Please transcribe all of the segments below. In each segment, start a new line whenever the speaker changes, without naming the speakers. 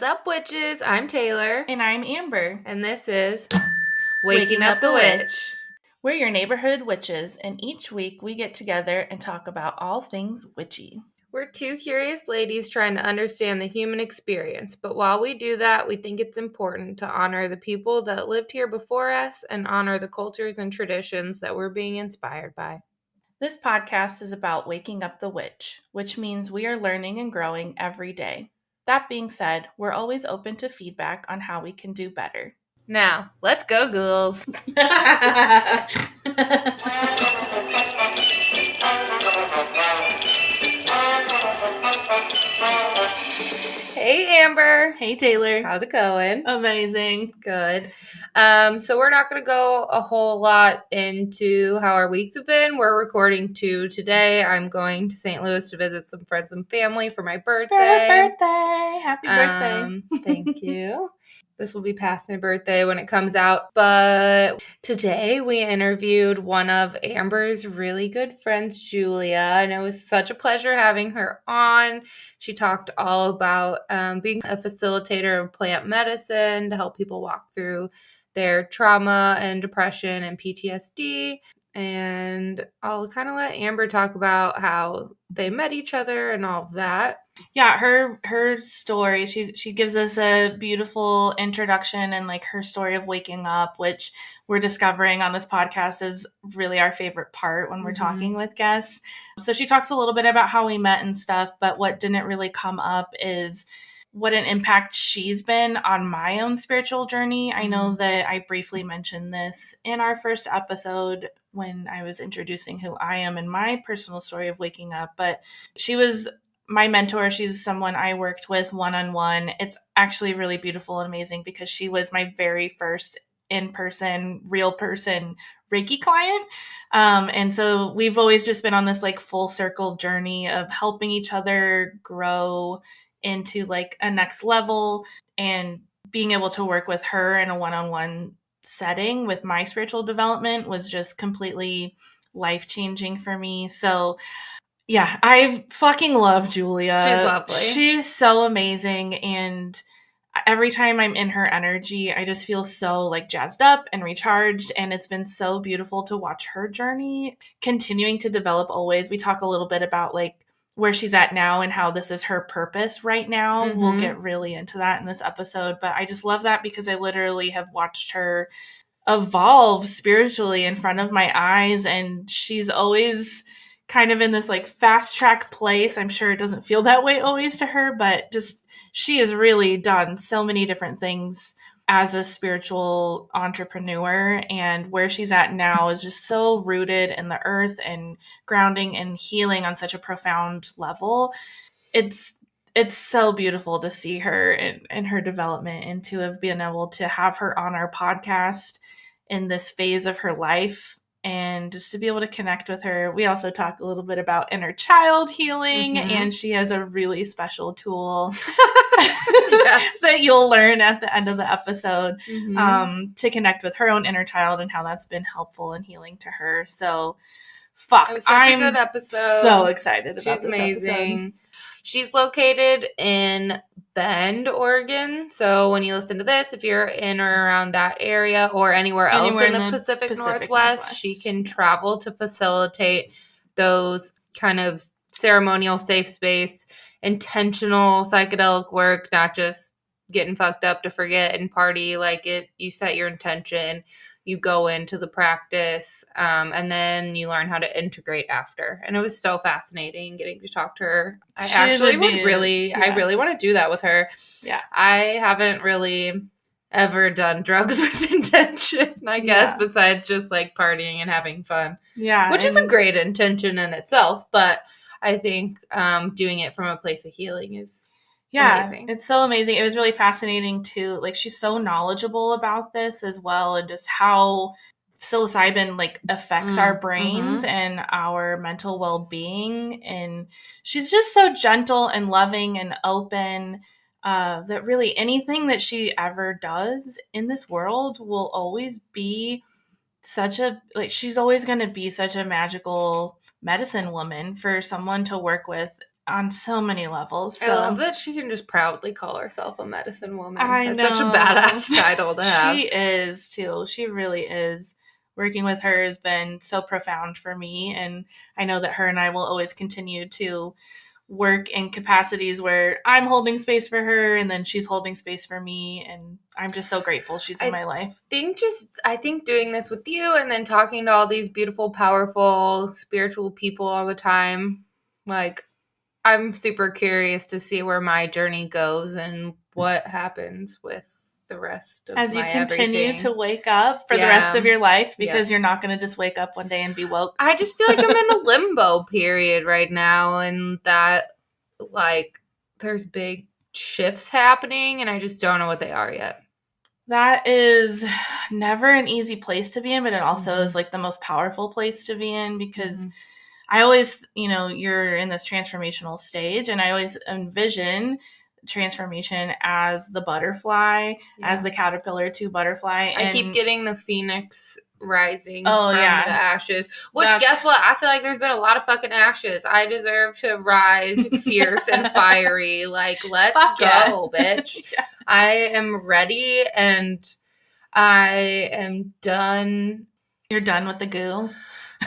up, witches? I'm Taylor.
And I'm Amber.
And this is Waking Up the Witch.
We're your neighborhood witches, and each week we get together and talk about all things witchy.
We're two curious ladies trying to understand the human experience, but while we do that, we think it's important to honor the people that lived here before us and honor the cultures and traditions that we're being inspired by.
This podcast is about waking up the witch, which means we are learning and growing every day. That being said, we're always open to feedback on how we can do better.
Now, let's go, ghouls. Hey, Amber.
Hey, Taylor.
How's it going?
Amazing.
Good. So we're not going to go a whole lot into how our weeks have been. We're recording today. I'm going to St. Louis to visit some friends and family for my birthday.
Happy birthday.
Thank you. This will be past my birthday when it comes out. But today we interviewed one of Amber's really good friends, Julia, and it was such a pleasure having her on. She talked all about being a facilitator of plant medicine to help people walk through their trauma and depression and PTSD. And I'll kind of let Amber talk about how they met each other and all of that.
Yeah, her story, she gives us a beautiful introduction and like her story of waking up, which we're discovering on this podcast is really our favorite part when we're talking with guests. So she talks a little bit about how we met and stuff, but what didn't really come up is what an impact she's been on my own spiritual journey. I know that I briefly mentioned this in our first episode when I was introducing who I am and my personal story of waking up, but she was my mentor. She's someone I worked with one-on-one. It's actually really beautiful and amazing because she was my very first in-person, real person Reiki client. And so we've always just been on this like full circle journey of helping each other grow into like a next level, and being able to work with her in a one-on-one setting with my spiritual development was just completely life-changing for me. So yeah, I fucking love Julia.
She's lovely.
She's so amazing. And every time I'm in her energy, I just feel so like jazzed up and recharged. And it's been so beautiful to watch her journey continuing to develop always. We talk a little bit about like where she's at now and how this is her purpose right now. We'll get really into that in this episode. But I just love that because I literally have watched her evolve spiritually in front of my eyes. And she's always kind of in this like fast track place. I'm sure it doesn't feel that way always to her, but just she has really done so many different things as a spiritual entrepreneur, and where she's at now is just so rooted in the earth and grounding and healing on such a profound level. It's so beautiful to see her and her development, and to have been able to have her on our podcast in this phase of her life. And just to be able to connect with her. We also talk a little bit about inner child healing, and she has a really special tool that you'll learn at the end of the episode to connect with her own inner child and how that's been helpful and healing to her. So,
it was such a good episode.
So excited about
She's
this
amazing.
episode.
She's located in Bend, Oregon. So when you listen to this, if you're in or around that area or anywhere else in the Pacific Northwest, she can travel to facilitate those kind of ceremonial safe space, intentional psychedelic work, not just getting fucked up to forget and party. Like you set your intention, you go into the practice, and then you learn how to integrate after. And it was so fascinating getting to talk to her. I really want to do that with her. Yeah. I haven't really ever done drugs with intention, I guess, besides just like partying and having fun. Yeah. Which is a great intention in itself. But I think doing it from a place of healing is amazing.
It's so amazing. It was really fascinating too. Like, she's so knowledgeable about this as well, and just how psilocybin like affects our brains and our mental well-being. And she's just so gentle and loving and open, that really anything that she ever does in this world will always be she's always going to be such a magical medicine woman for someone to work with on so many levels. So.
I love that she can just proudly call herself a medicine woman. That's such a badass title to have.
She is, too. She really is. Working with her has been so profound for me, and I know that her and I will always continue to work in capacities where I'm holding space for her and then she's holding space for me, and I'm just so grateful she's in my life.
I think doing this with you and then talking to all these beautiful, powerful, spiritual people all the time, like, I'm super curious to see where my journey goes and what happens with the rest of
as you
my
continue
everything.
To wake up for the rest of your life, because you're not going to just wake up one day and be woke.
I just feel like I'm in a limbo period right now, and that, like, there's big shifts happening and I just don't know what they are yet.
That is never an easy place to be in, but it also is like the most powerful place to be in, because I always, you're in this transformational stage, and I always envision transformation as the butterfly, as the caterpillar to butterfly.
I keep getting the phoenix rising from the ashes, which guess what? I feel like there's been a lot of fucking ashes. I deserve to rise fierce and fiery. Like, let's go, bitch. I am ready, and I am done.
You're done with the goo?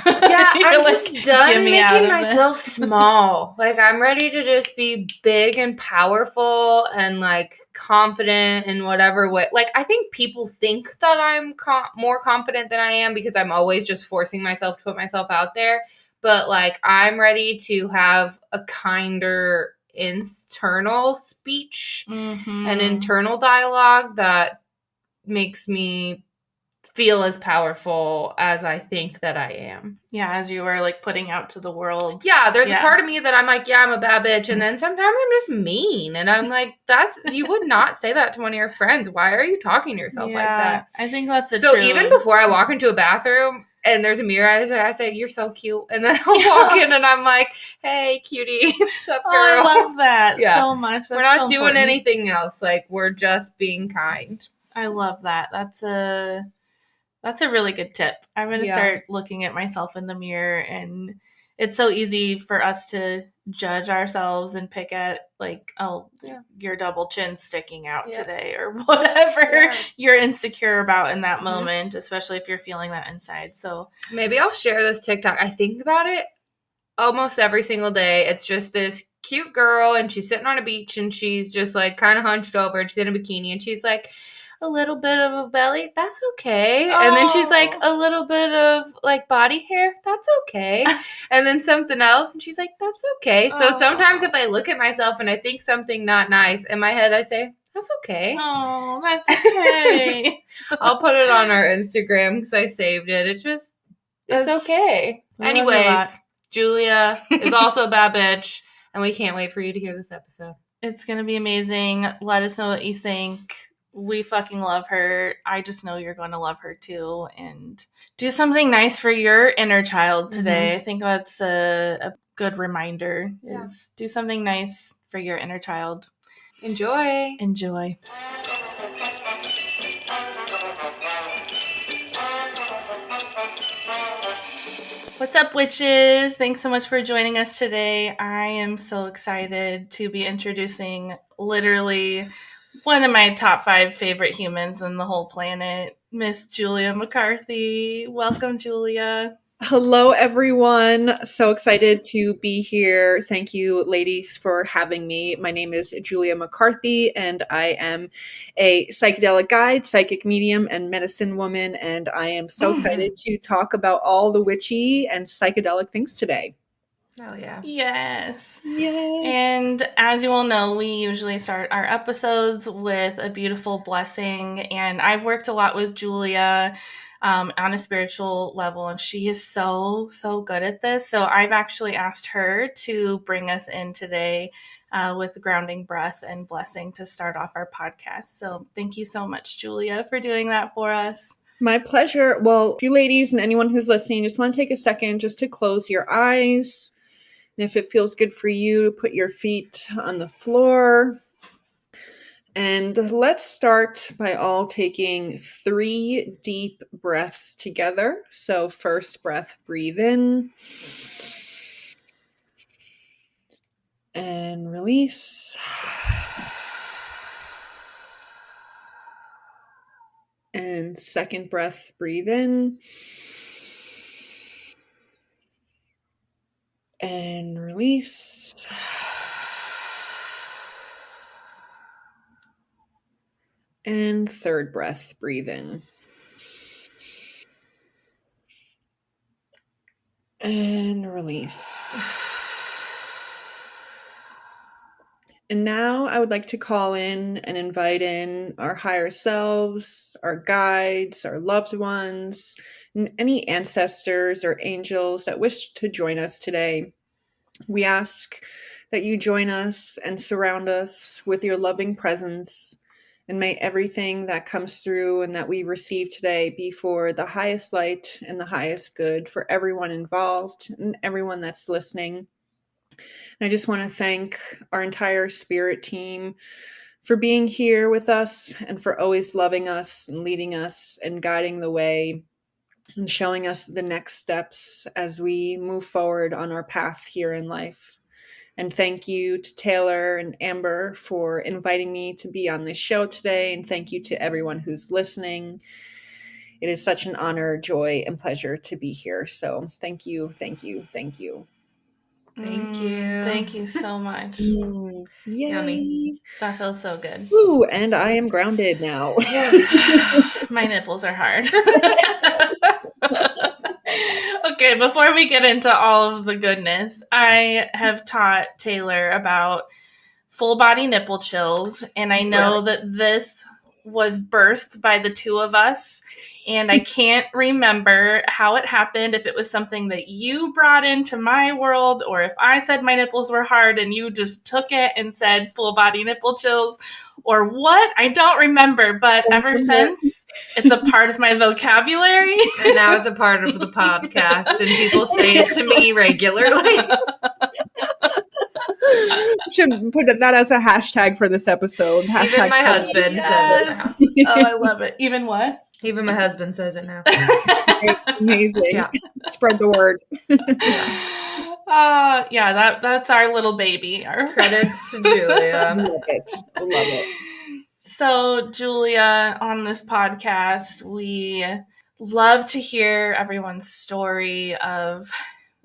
Yeah, I'm just done making myself small. Like, I'm ready to just be big and powerful and, like, confident in whatever way. Like, I think people think that I'm more confident than I am because I'm always just forcing myself to put myself out there. But, like, I'm ready to have a kinder internal speech and internal dialogue that makes me feel as powerful as I think that I am.
Yeah, as you were, like, putting out to the world.
Yeah, there's a part of me that I'm like, yeah, I'm a bad bitch. And then sometimes I'm just mean. And I'm like, you would not say that to one of your friends. Why are you talking to yourself like that?
I think that's
even before I walk into a bathroom and there's a mirror, I say, you're so cute. And then I'll walk in and I'm like, hey, cutie, what's up, girl?
I love that so much.
We're not doing anything else. Like, we're just being kind.
I love that. That's a really good tip. I'm going to start looking at myself in the mirror, and it's so easy for us to judge ourselves and pick at, like, your double chin sticking out today, or whatever you're insecure about in that moment, especially if you're feeling that inside. So
maybe I'll share this TikTok. I think about it almost every single day. It's just this cute girl, and she's sitting on a beach, and she's just, like, kind of hunched over, and she's in a bikini, and she's like, a little bit of a belly, that's okay. And then she's like, a little bit of, like, body hair, that's okay. And then something else, and she's like, that's okay. So sometimes if I look at myself and I think something not nice, in my head I say, that's okay.
Oh, that's okay.
I'll put it on our Instagram because I saved it. It's okay. Anyways, Julia is also a bad bitch, and we can't wait for you to hear this episode.
It's going to be amazing. Let us know what you think. We fucking love her. I just know you're going to love her too. And do something nice for your inner child today. I think that's a good reminder, is do something nice for your inner child.
Enjoy.
What's up, witches? Thanks so much for joining us today. I am so excited to be introducing literally one of my top 5 favorite humans on the whole planet, Miss Julia McCarthy. Welcome, Julia.
Hello, everyone. So excited to be here. Thank you, ladies, for having me. My name is Julia McCarthy, and I am a psychedelic guide, psychic medium, and medicine woman. And I am so excited to talk about all the witchy and psychedelic things today.
Oh, yeah.
Yes. And as you all know, we usually start our episodes with a beautiful blessing. And I've worked a lot with Julia on a spiritual level, and she is so good at this. So I've actually asked her to bring us in today with grounding breath and blessing to start off our podcast. So thank you so much, Julia, for doing that for us.
My pleasure. Well, you ladies and anyone who's listening, just want to take a second just to close your eyes. And if it feels good for you, put your feet on the floor. And let's start by all taking 3 deep breaths together. So first breath, breathe in. And release. And second breath, breathe in. And release. And third breath, breathe in. And release. And now I would like to call in and invite in our higher selves, our guides, our loved ones, and any ancestors or angels that wish to join us today. We ask that you join us and surround us with your loving presence, and may everything that comes through and that we receive today be for the highest light and the highest good for everyone involved and everyone that's listening. And I just want to thank our entire spirit team for being here with us and for always loving us and leading us and guiding the way and showing us the next steps as we move forward on our path here in life. And thank you to Taylor and Amber for inviting me to be on this show today. And thank you to everyone who's listening. It is such an honor, joy, and pleasure to be here. So thank you, thank you, thank you.
Thank you.
Thank you so much.
Yay.
Yummy.
That feels so good.
Ooh, and I am grounded now.
My nipples are hard. Okay, before we get into all of the goodness, I have taught Taylor about full body nipple chills, and I know that this was birthed by the two of us, and I can't remember how it happened, if it was something that you brought into my world, or if I said my nipples were hard and you just took it and said full body nipple chills, or what. I don't remember, but ever since, it's a part of my vocabulary.
And now it's a part of the podcast, and people say it to me regularly.
Should put that as a hashtag for this episode. Hashtag
Even my husband says it now.
Oh, I love it. Even what?
Even my husband says it now.
Amazing.
Yeah.
Spread the word.
That's our little baby. Our
credits to Julia.
Love it. Love it.
So, Julia, on this podcast, we love to hear everyone's story of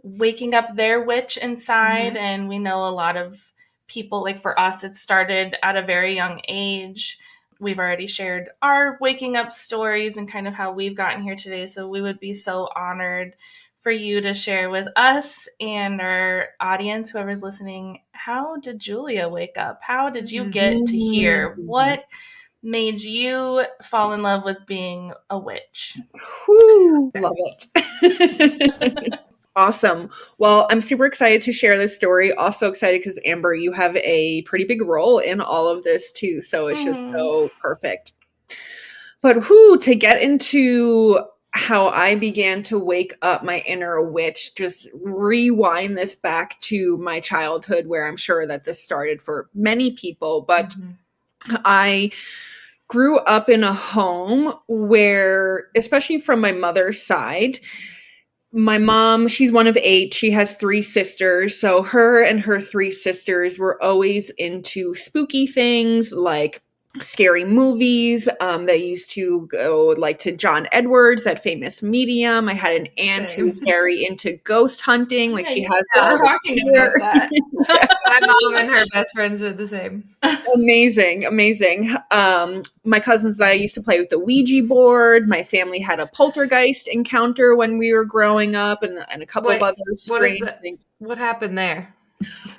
waking up their witch inside. Mm-hmm. And we know a lot of people, like for us, it started at a very young age. We've already shared our waking up stories and kind of how we've gotten here today. So we would be so honored for you to share with us and our audience, whoever's listening, how did Julia wake up? How did you get to here? What made you fall in love with being a witch?
Whew, love it. Awesome. Well, I'm super excited to share this story. Also excited because, Amber, you have a pretty big role in all of this too. So it's just so perfect. But to get into how I began to wake up my inner witch, just rewind this back to my childhood, where I'm sure that this started for many people. But I grew up in a home where, especially from my mother's side, my mom, she's one of 8. She has 3 sisters. So her and her 3 sisters were always into spooky things like scary movies. They used to go like to John Edwards, that famous medium. I had an aunt who was very into ghost hunting. Like she has
talking about that.
My mom and her best friends are the same.
Amazing. My cousins and I used to play with the Ouija board. My family had a poltergeist encounter when we were growing up, and a couple of other strange things.
What happened there?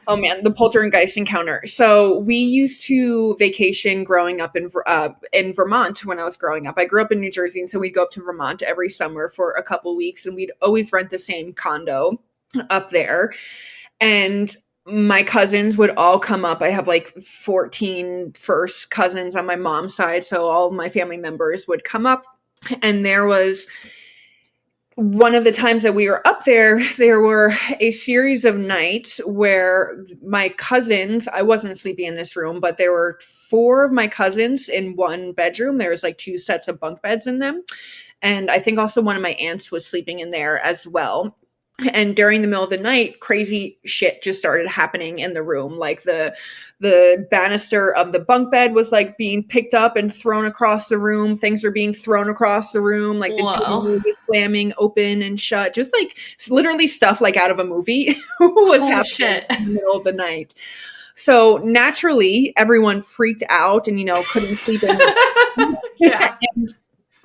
Oh man, the poltergeist encounter. So we used to vacation growing up in Vermont when I was growing up. I grew up in New Jersey, and so we'd go up to Vermont every summer for a couple weeks, and we'd always rent the same condo up there. And my cousins would all come up. I have like 14 first cousins on my mom's side, so all my family members would come up. And there was one of the times that we were up there were a series of nights where my cousins, I wasn't sleeping in this room, but there were 4 of my cousins in one bedroom. There was like 2 sets of bunk beds in them. And I think also one of my aunts was sleeping in there as well. And during the middle of the night, crazy shit just started happening in the room. Like the banister of the bunk bed was like being picked up and thrown across the room. Things are being thrown across the room. Like the door was slamming open and shut. Just like literally stuff like out of a movie was happening in the middle of the night. So naturally, everyone freaked out and, couldn't sleep in. And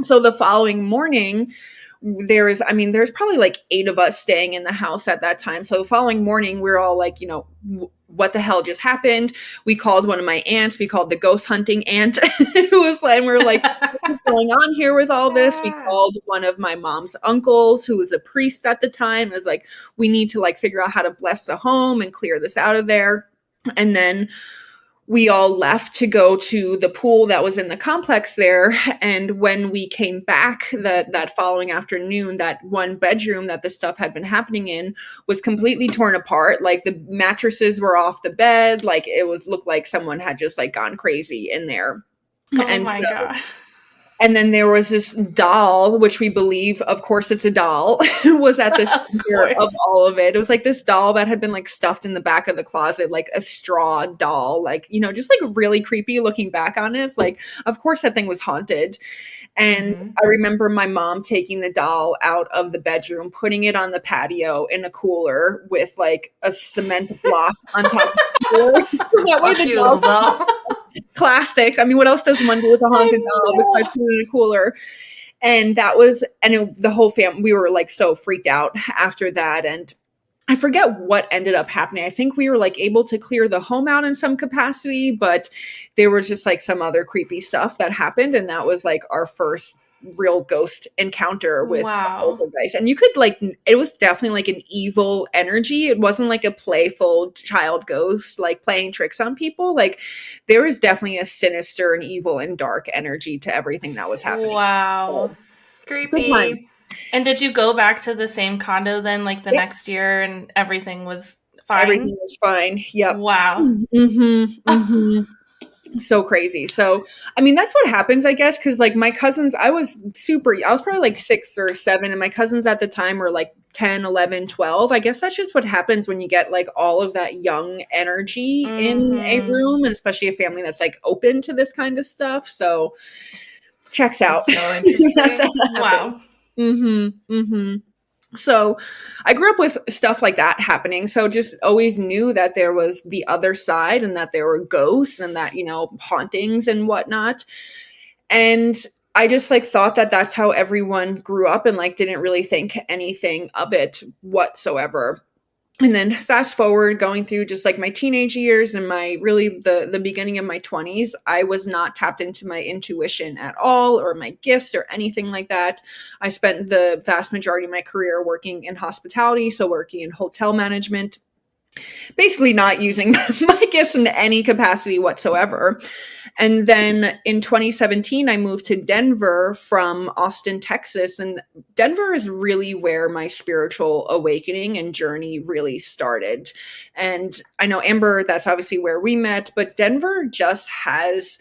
so the following morning, there's probably like 8 of us staying in the house at that time. So the following morning, we're all like, what the hell just happened? We called one of my aunts. We called the ghost hunting aunt who was like, and we were like, what's going on here with all this? We called one of my mom's uncles who was a priest at the time. It was like, we need to like figure out how to bless the home and clear this out of there. And then we all left to go to the pool that was in the complex there. And when we came back that following afternoon, that one bedroom that the stuff had been happening in was completely torn apart. Like the mattresses were off the bed. Like it looked like someone had just like gone crazy in there.
Oh my God.
And then there was this doll, which we believe, of course it's a doll, was at the center of all of it. It was like this doll that had been like stuffed in the back of the closet, like a straw doll, like, just like really creepy looking back on it. It's like, of course that thing was haunted. And I remember my mom taking the doll out of the bedroom, putting it on the patio in a cooler with like a cement block on top of the cooler. That way the doll. Classic. I mean, what else does one do with a haunted doll besides putting it in a cooler? And the whole family, we were like so freaked out after that. And I forget what ended up happening. I think we were like able to clear the home out in some capacity, but there was just like some other creepy stuff that happened. And that was like our first real ghost encounter with poltergeist. And you could like, it was definitely like an evil energy. It wasn't like a playful child ghost like playing tricks on people. Like there was definitely a sinister and evil and dark energy to everything that was happening.
Wow.
So,
creepy.
And did you go back to the same condo then like the next year and everything was fine?
Everything was fine. Yep.
Wow.
So crazy. So, I mean, that's what happens, I guess, because like my cousins, I was probably like 6 or 7, and my cousins at the time were like 10, 11, 12. I guess that's just what happens when you get like all of that young energy in a room, and especially a family that's like open to this kind of stuff. So, checks out.
That's so interesting.
Wow. So I grew up with stuff like that happening. So just always knew that there was the other side and that there were ghosts and that, hauntings and whatnot. And I just like thought that that's how everyone grew up and like didn't really think anything of it whatsoever. And then fast forward going through just like my teenage years and my really the beginning of my 20s, I was not tapped into my intuition at all or my gifts or anything like that. I spent the vast majority of my career working in hospitality, so working in hotel management, basically not using my gifts in any capacity whatsoever. And then in 2017, I moved to Denver from Austin, Texas. And Denver is really where my spiritual awakening and journey really started. And I know, Amber, that's obviously where we met, but Denver just has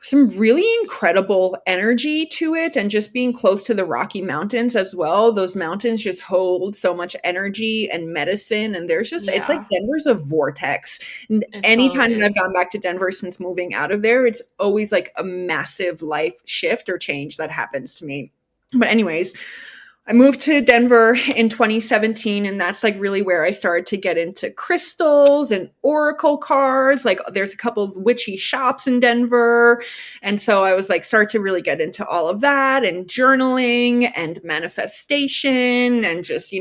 some really incredible energy to it, and just being close to the Rocky Mountains as well. Those mountains just hold so much energy and medicine, and there's just it's like Denver's a vortex. And anytime that I've gone back to Denver since moving out of there, it's always like a massive life shift or change that happens to me. But anyways, I moved to Denver in 2017, and that's like really where I started to get into crystals and oracle cards. Like there's a couple of witchy shops in Denver. And so I was like, start to really get into all of that and journaling and manifestation and just,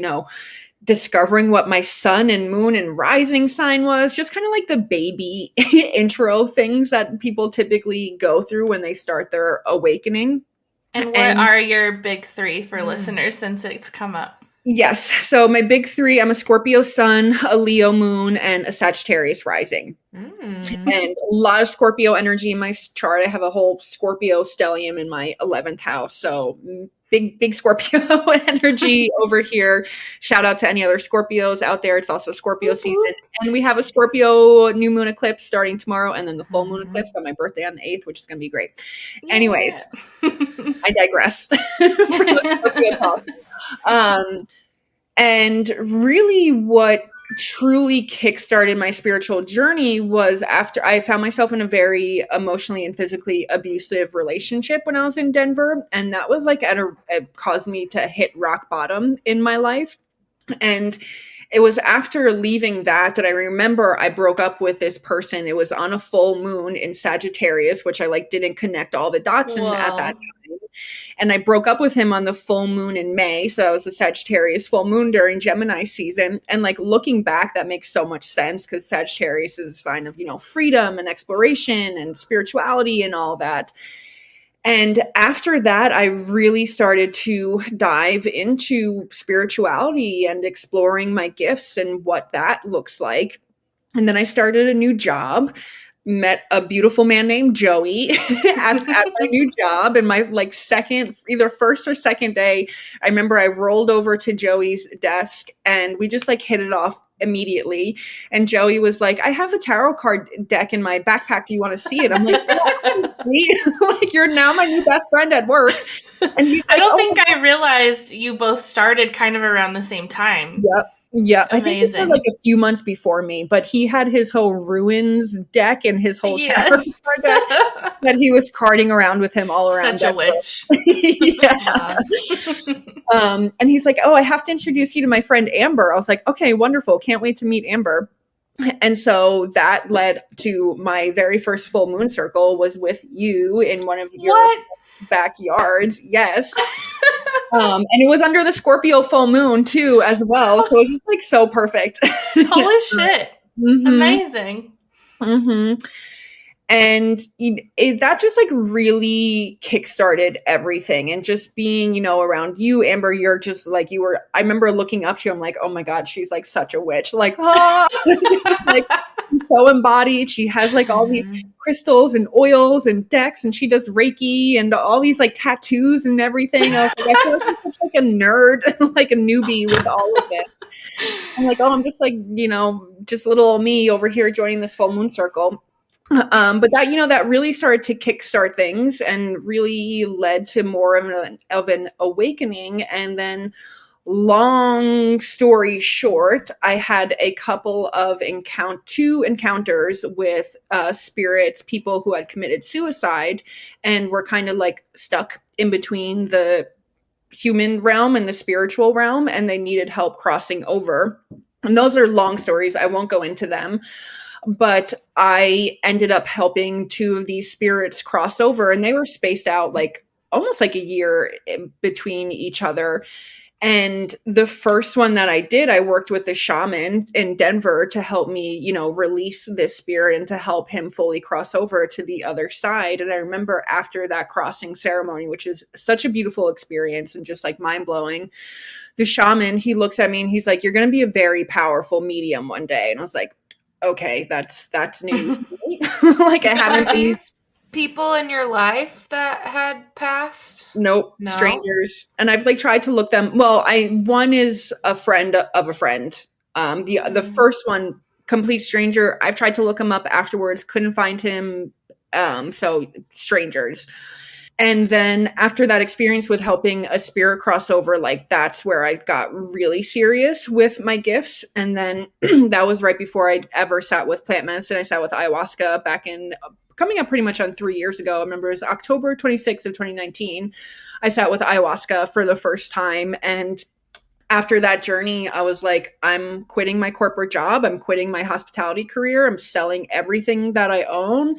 discovering what my sun and moon and rising sign was. Just kind of like the baby intro things that people typically go through when they start their awakening.
And what are your big 3 for listeners, since it's come up?
Yes. So my big 3, I'm a Scorpio sun, a Leo moon, and a Sagittarius rising. And a lot of Scorpio energy in my chart. I have a whole Scorpio stellium in my 11th house. So big Scorpio energy over here. Shout out to any other Scorpios out there. It's also Scorpio season. And we have a Scorpio new moon eclipse starting tomorrow, and then the full moon eclipse on my birthday on the 8th, which is going to be great. Yeah. Anyways, I digress for the Scorpio talk. And really what truly kickstarted my spiritual journey was after I found myself in a very emotionally and physically abusive relationship when I was in Denver. And that was like it caused me to hit rock bottom in my life. And it was after leaving that I remember I broke up with this person. It was on a full moon in Sagittarius, which I like didn't connect all the dots in at that time. And I broke up with him on the full moon in May. So that was a Sagittarius full moon during Gemini season. And like looking back, that makes so much sense because Sagittarius is a sign of, freedom and exploration and spirituality and all that. And after that, I really started to dive into spirituality and exploring my gifts and what that looks like. And then I started a new job, met a beautiful man named Joey at my new job. And my either first or second day, I remember I rolled over to Joey's desk and we just hit it off immediately. And Joey was like, I have a tarot card deck in my backpack. Do you want to see it? I'm like, you're now my new best friend at work. And he's
I don't think I realized you both started kind of around the same time.
Yep. Yeah, I think he started a few months before me, but he had his whole ruins deck and his whole tarot card deck that he was carting around with him all around.
Such a witch.
Yeah. And he's like, oh, I have to introduce you to my friend Amber. I was like, okay, wonderful. Can't wait to meet Amber. And so that led to my very first full moon circle was with you in one of your backyards. Yes. And it was under the Scorpio full moon too, as well. So it was just so perfect.
Holy shit. Mm-hmm. Amazing.
Mm-hmm. And that just really kickstarted everything. And just being, around you, Amber, you're just I remember looking up to you. I'm like, oh my God, she's such a witch. Just so embodied. She has all these crystals and oils and decks, and she does Reiki and all these tattoos and everything. I was I feel I'm such a nerd, a newbie with all of it. I'm I'm just just little me over here joining this full moon circle. But that, that really started to kickstart things and really led to more of an awakening. And then long story short, I had a couple of two encounters with spirits, people who had committed suicide and were kind of stuck in between the human realm and the spiritual realm, and they needed help crossing over. And those are long stories. I won't go into them. But I ended up helping two of these spirits cross over, and they were spaced out almost a year between each other. And the first one that I did, I worked with a shaman in Denver to help me, release this spirit and to help him fully cross over to the other side. And I remember after that crossing ceremony, which is such a beautiful experience and just mind blowing, the shaman, he looks at me and he's like, you're going to be a very powerful medium one day. And I was like, okay, that's news to me. I haven't been.
People in your life that had passed?
Nope, no? Strangers. And I've tried to look them. Well, one is a friend of a friend. The first one, complete stranger. I've tried to look him up afterwards, couldn't find him. So strangers. And then after that experience with helping a spirit cross over, that's where I got really serious with my gifts. And then that was right before I ever sat with plant medicine. I sat with ayahuasca back in coming up pretty much on 3 years ago. I remember it was October 26th of 2019. I sat with ayahuasca for the first time. And after that journey, I was like, I'm quitting my corporate job. I'm quitting my hospitality career. I'm selling everything that I own.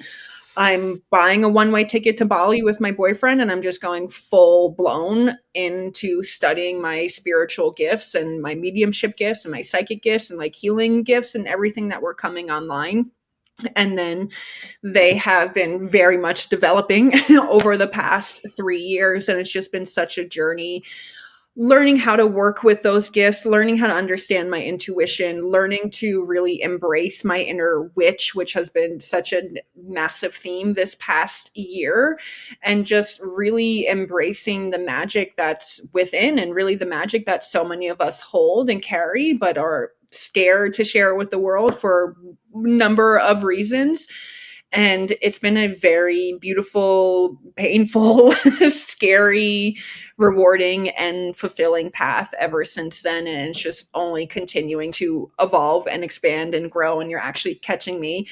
I'm buying a one-way ticket to Bali with my boyfriend, and I'm just going full blown into studying my spiritual gifts and my mediumship gifts and my psychic gifts and healing gifts and everything that were coming online. And then they have been very much developing over the past 3 years. And it's just been such a journey, learning how to work with those gifts, learning how to understand my intuition, learning to really embrace my inner witch, which has been such a massive theme this past year, and just really embracing the magic that's within and really the magic that so many of us hold and carry, but are scared to share with the world for a number of reasons. And it's been a very beautiful, painful, scary, rewarding, and fulfilling path ever since then. And it's just only continuing to evolve and expand and grow. And you're actually catching me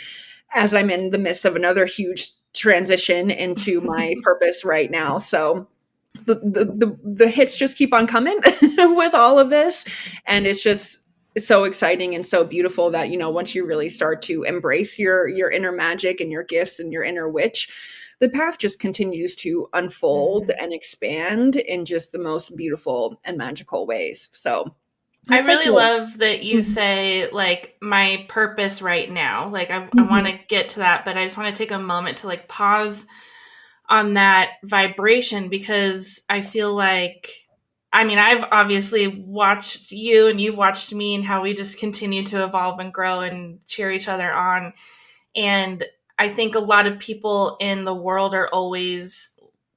as I'm in the midst of another huge transition into my purpose right now. So the hits just keep on coming with all of this. And it's just so exciting and so beautiful that, once you really start to embrace your inner magic and your gifts and your inner witch, the path just continues to unfold and expand in just the most beautiful and magical ways. So
I really love that you say, like, my purpose right now. Like, I want to get to that, but I just want to take a moment to, like, pause on that vibration, because I feel like, I've obviously watched you and you've watched me and how we just continue to evolve and grow and cheer each other on. And I think a lot of people in the world are always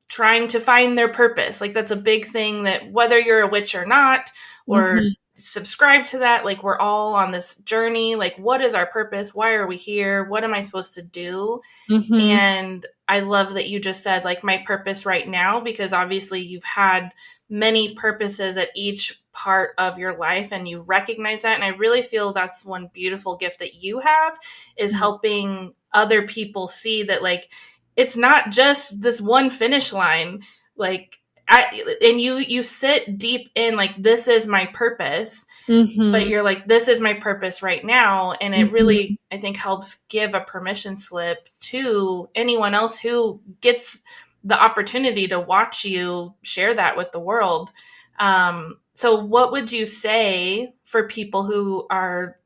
trying to find their purpose. Like, that's a big thing, that whether you're a witch or not, or subscribe to that, like, we're all on this journey. Like, what is our purpose? Why are we here? What am I supposed to do? And I love that you just said, like, my purpose right now, because obviously you've had many purposes at each part of your life and you recognize that. And I really feel that's one beautiful gift that you have, is helping other people see that, like, it's not just this one finish line. Like, and you sit deep in, like, this is my purpose, but you're like, this is my purpose right now. And it really, I think, helps give a permission slip to anyone else who gets the opportunity to watch you share that with the world. So what would you say for people who are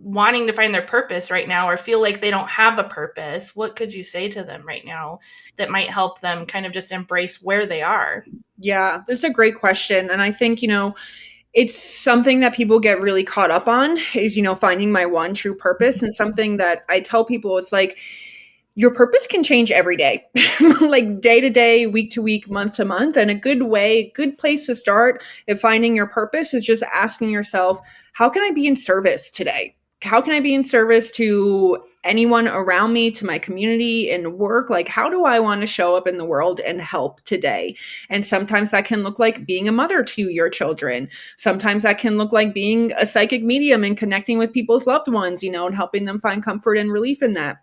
wanting to find their purpose right now, or feel like they don't have a purpose? What could you say to them right now that might help them kind of just embrace where they are?
Yeah, that's a great question. And I think, it's something that people get really caught up on, is, finding my one true purpose. And something that I tell people, it's like, your purpose can change every day, like day to day, week to week, month to month. And a good place to start if finding your purpose is just asking yourself, how can I be in service today? How can I be in service to anyone around me, to my community and work? Like, how do I want to show up in the world and help today? And sometimes that can look like being a mother to your children. Sometimes that can look like being a psychic medium and connecting with people's loved ones, and helping them find comfort and relief in that.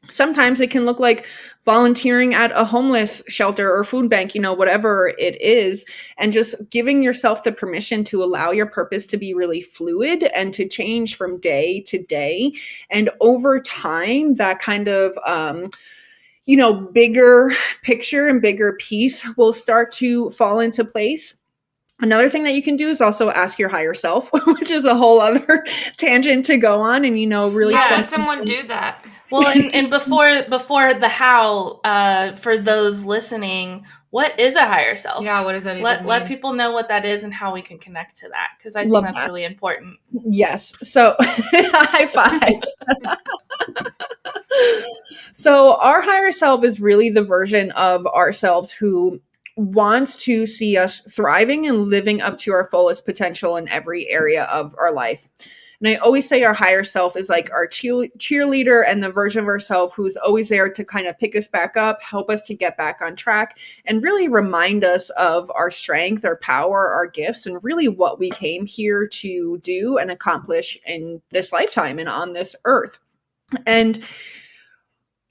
Sometimes it can look like volunteering at a homeless shelter or food bank, whatever it is, and just giving yourself the permission to allow your purpose to be really fluid and to change from day to day. And over time, that kind of, bigger picture and bigger piece will start to fall into place. Another thing that you can do is also ask your higher self, which is a whole other tangent to go on, and, really.
How would someone do that?
Well, and before the how, for those listening, what is a higher self?
Yeah, what does that even mean?
Let people know what that is and how we can connect to that, because I think that's really important.
Yes. So, high five. So our higher self is really the version of ourselves who wants to see us thriving and living up to our fullest potential in every area of our life. And I always say our higher self is like our cheerleader and the version of ourselves who's always there to kind of pick us back up, help us to get back on track, and really remind us of our strength, our power, our gifts, and really what we came here to do and accomplish in this lifetime and on this earth. And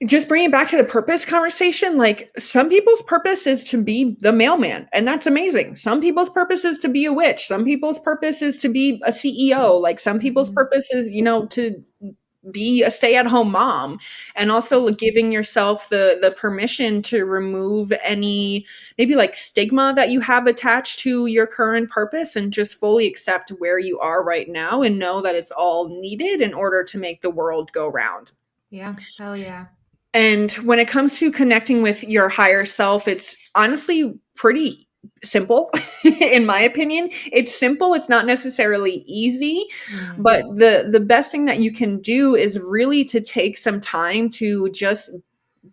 just bringing it back to the purpose conversation, like, some people's purpose is to be the mailman, and that's amazing. Some people's purpose is to be a witch. Some people's purpose is to be a CEO. Like, some people's purpose is, to be a stay-at-home mom, and also giving yourself the permission to remove any maybe like stigma that you have attached to your current purpose, and just fully accept where you are right now and know that it's all needed in order to make the world go round.
Yeah. Hell yeah.
And when it comes to connecting with your higher self, it's honestly pretty simple, in my opinion. It's simple. It's not necessarily easy, but the best thing that you can do is really to take some time to just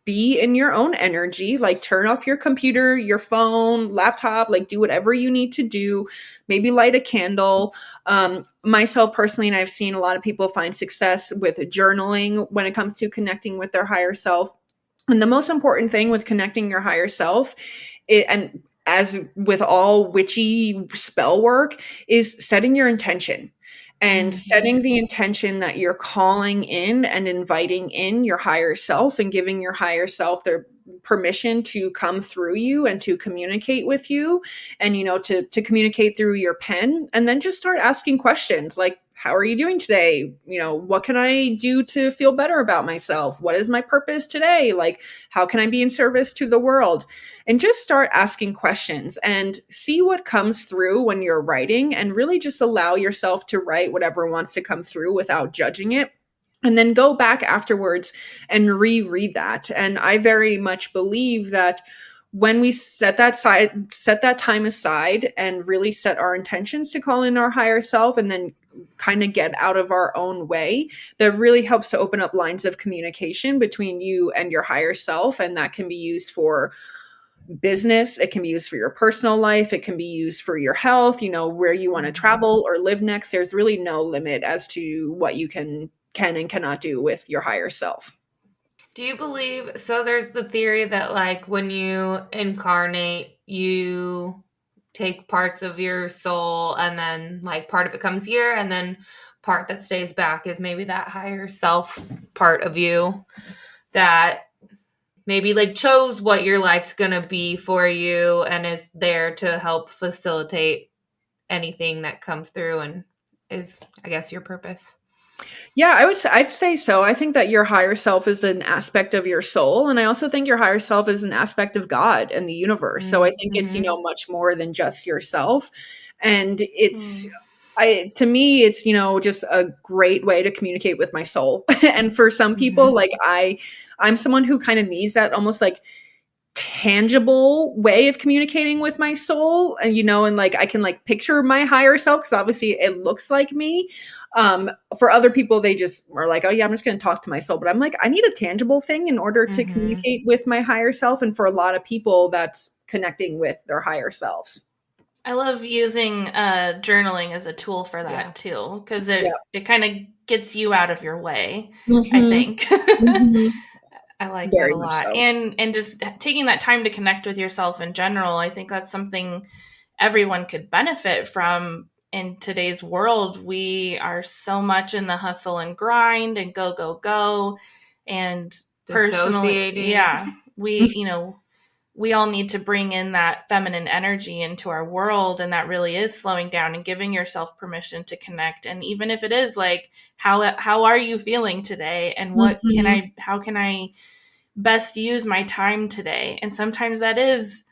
be in your own energy, like turn off your computer, your phone, laptop, like do whatever you need to do, maybe light a candle. Myself personally, and I've seen a lot of people find success with journaling when it comes to connecting with their higher self. And the most important thing with connecting your higher self, and as with all witchy spell work, is setting your intention. And setting the intention that you're calling in and inviting in your higher self and giving your higher self their permission to come through you and to communicate with you and, to communicate through your pen. And then just start asking questions like, how are you doing today? What can I do to feel better about myself? What is my purpose today? Like, how can I be in service to the world? And just start asking questions and see what comes through when you're writing, and really just allow yourself to write whatever wants to come through without judging it. And then go back afterwards and reread that. And I very much believe that when we set that time aside and really set our intentions to call in our higher self and then kind of get out of our own way, that really helps to open up lines of communication between you and your higher self. And that can be used for business. It can be used for your personal life. It can be used for your health, where you want to travel or live next. There's really no limit as to what you can and cannot do with your higher self.
Do you believe, so there's the theory that like when you incarnate, you take parts of your soul and then like part of it comes here and then part that stays back is maybe that higher self part of you that maybe like chose what your life's going to be for you and is there to help facilitate anything that comes through and is, I guess, your purpose.
Yeah, I'd say so. I think that your higher self is an aspect of your soul. And I also think your higher self is an aspect of God and the universe. So I think it's, much more than just yourself. And it's, to me, it's, just a great way to communicate with my soul. And for some people, like I'm someone who kind of needs that almost like tangible way of communicating with my soul. And, and like, I can like picture my higher self because obviously it looks like me. For other people, they just are like, oh yeah, I'm just going to talk to my soul. But I'm like, I need a tangible thing in order to communicate with my higher self. And for a lot of people, that's connecting with their higher selves.
I love using journaling as a tool for that too, because it kind of gets you out of your way, I think. I like that a lot. So. And just taking that time to connect with yourself in general, I think that's something everyone could benefit from. In today's world, we are so much in the hustle and grind and go, go, go. And personally, we all need to bring in that feminine energy into our world. And that really is slowing down and giving yourself permission to connect. And even if it is like, how are you feeling today? And how can I best use my time today? And sometimes that is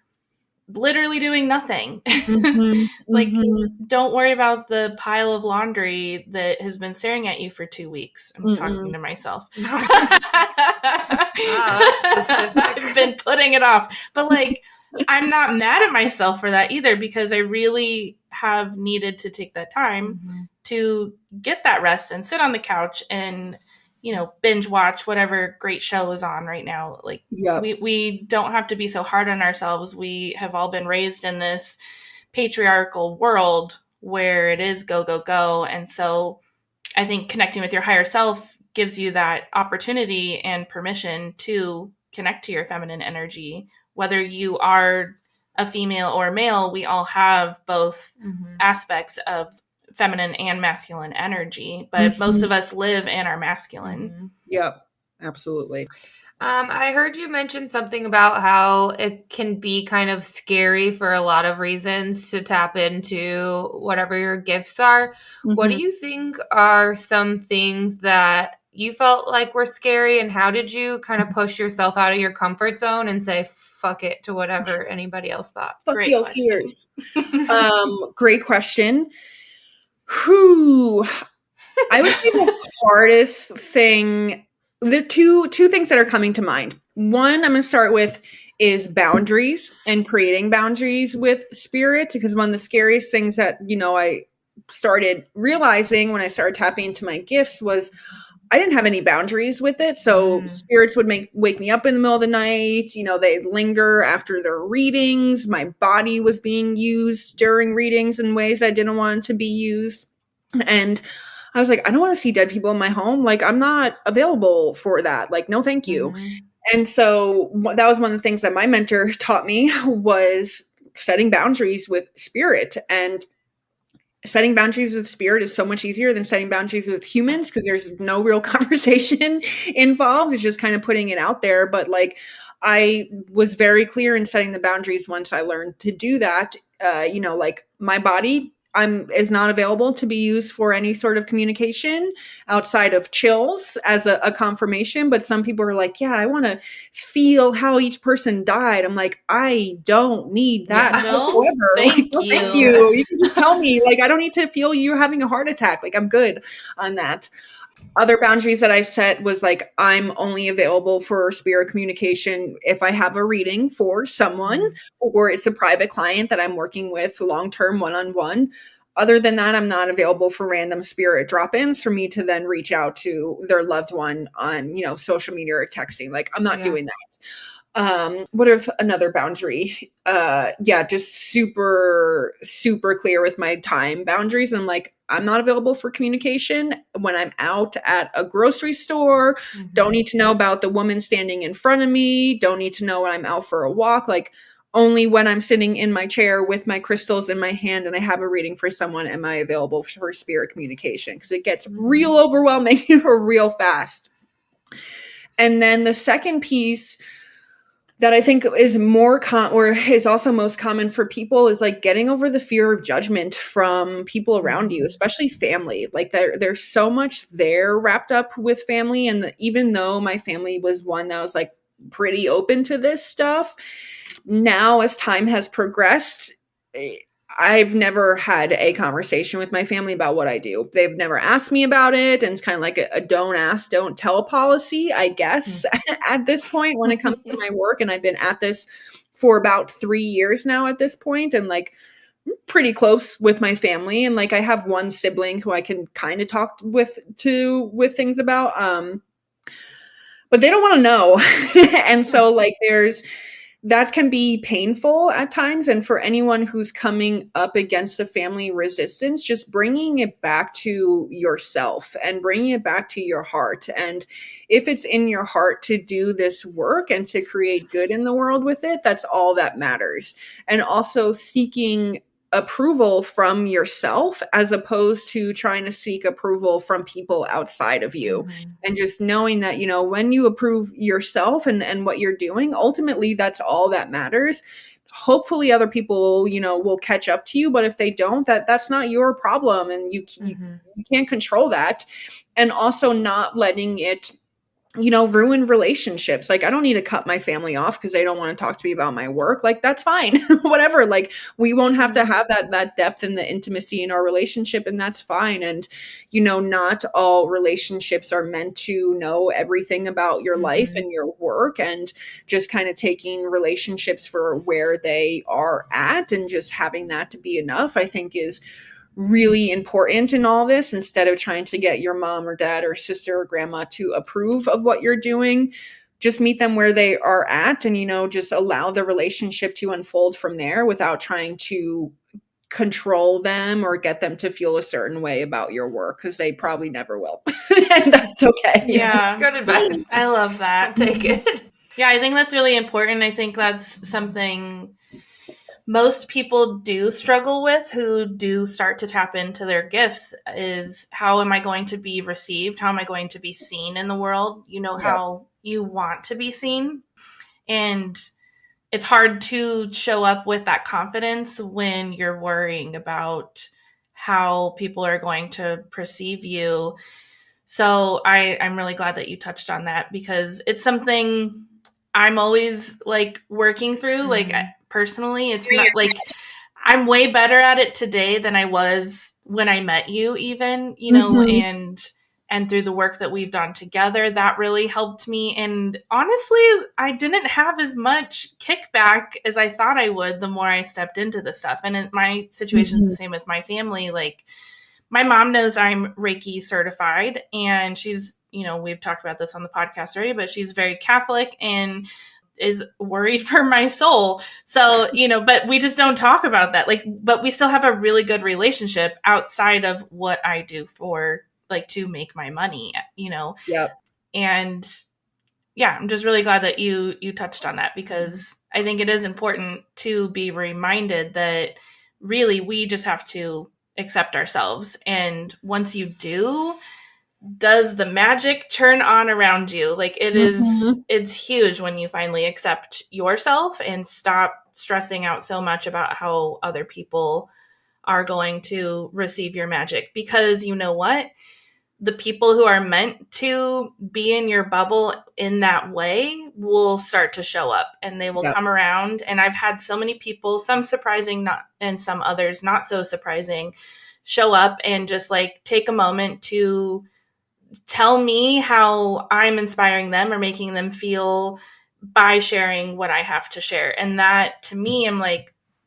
literally doing nothing. Don't worry about the pile of laundry that has been staring at you for 2 weeks. I'm talking to myself. I've been putting it off. But like, I'm not mad at myself for that either, because I really have needed to take that time to get that rest and sit on the couch and binge watch whatever great show is on right now. Like we don't have to be so hard on ourselves. We have all been raised in this patriarchal world where it is go, go, go. And so I think connecting with your higher self gives you that opportunity and permission to connect to your feminine energy. Whether you are a female or male, we all have both aspects of feminine and masculine energy, but most of us live in our masculine.
Yep, absolutely.
I heard you mention something about how it can be kind of scary for a lot of reasons to tap into whatever your gifts are. What do you think are some things that you felt like were scary, and how did you kind of push yourself out of your comfort zone and say fuck it to whatever anybody else thought?
Fuck your fears. Great question. I would say the hardest thing, there are two things that are coming to mind. One I'm going to start with is boundaries and creating boundaries with spirit, because one of the scariest things that, I started realizing when I started tapping into my gifts was I didn't have any boundaries with it. So spirits would wake me up in the middle of the night. You know, they'd linger after their readings. My body was being used during readings in ways I didn't want it to be used. And I was like, I don't want to see dead people in my home. Like, I'm not available for that. Like, no, thank you. And so that was one of the things that my mentor taught me, was setting boundaries with spirit. And setting boundaries with spirit is so much easier than setting boundaries with humans, because there's no real conversation involved. It's just kind of putting it out there. But like, I was very clear in setting the boundaries once I learned to do that. You know, like, my body is not available to be used for any sort of communication outside of chills as a confirmation. But some people are like, yeah, I want to feel how each person died. I'm like, I don't need that.
Yeah, no,
thank you. Thank you. You can just tell me, like, I don't need to feel you having a heart attack. Like, I'm good on that. Other boundaries that I set was like, I'm only available for spirit communication if I have a reading for someone, or it's a private client that I'm working with long-term one-on-one. Other than that, I'm not available for random spirit drop-ins for me to then reach out to their loved one on, you know, social media or texting. Like, I'm not doing that. What if another boundary? Just super, super clear with my time boundaries. And I'm like, I'm not available for communication when I'm out at a grocery store. Don't need to know about the woman standing in front of me. Don't need to know when I'm out for a walk. Like, only when I'm sitting in my chair with my crystals in my hand and I have a reading for someone am I available for spirit communication, because it gets real overwhelming real fast. And then the second piece that I think is is also most common for people is like getting over the fear of judgment from people around you, especially family. Like, there's so much there wrapped up with family. And even though my family was one that was like pretty open to this stuff, now as time has progressed, I've never had a conversation with my family about what I do. They've never asked me about it. And it's kind of like a don't ask, don't tell policy, I guess, at this point when it comes to my work. And I've been at this for about 3 years now at this point, and like pretty close with my family. And like, I have one sibling who I can kind of talk with things about, but they don't want to know. And so like, that can be painful at times. And for anyone who's coming up against a family resistance, just bringing it back to yourself and bringing it back to your heart. And if it's in your heart to do this work and to create good in the world with it, that's all that matters. And also seeking approval from yourself as opposed to trying to seek approval from people outside of you. And just knowing that, you know, when you approve yourself and what you're doing, ultimately that's all that matters. Hopefully other people, you know, will catch up to you, but if they don't, that's not your problem, and you can't control that. And also not letting it, you know, ruin relationships. Like, I don't need to cut my family off because they don't want to talk to me about my work. Like, that's fine. Whatever. Like, we won't have to have that depth and the intimacy in our relationship, and that's fine. And, you know, not all relationships are meant to know everything about your life and your work, and just kind of taking relationships for where they are at and just having that to be enough, I think is really important in all this, instead of trying to get your mom or dad or sister or grandma to approve of what you're doing. Just meet them where they are at, and, you know, just allow the relationship to unfold from there without trying to control them or get them to feel a certain way about your work, because they probably never will. And that's okay.
Yeah.
Good advice.
I love that.
Take it.
Yeah, I think that's really important. I think that's something most people do struggle with who do start to tap into their gifts, is how am I going to be received? How am I going to be seen in the world? You know, how you want to be seen. And it's hard to show up with that confidence when you're worrying about how people are going to perceive you. So I'm really glad that you touched on that, because it's something I'm always like working through. Like, personally, it's not like I'm way better at it today than I was when I met you, even, you know, and through the work that we've done together, that really helped me. And honestly, I didn't have as much kickback as I thought I would the more I stepped into this stuff. And my situation is the same with my family. Like, my mom knows I'm Reiki certified, and she's we've talked about this on the podcast already, but she's very Catholic and is worried for my soul. So, but we just don't talk about that. But we still have a really good relationship outside of what I do for to make my money,
Yep.
And yeah, I'm just really glad that you touched on that, because I think it is important to be reminded that really we just have to accept ourselves. And once you do, does the magic turn on around you? It's huge when you finally accept yourself and stop stressing out so much about how other people are going to receive your magic. Because you know what? The people who are meant to be in your bubble in that way will start to show up, and they will come around. And I've had so many people, some surprising, and some others not so surprising, show up and just take a moment to tell me how I'm inspiring them or making them feel by sharing what I have to share. And that, to me, I'm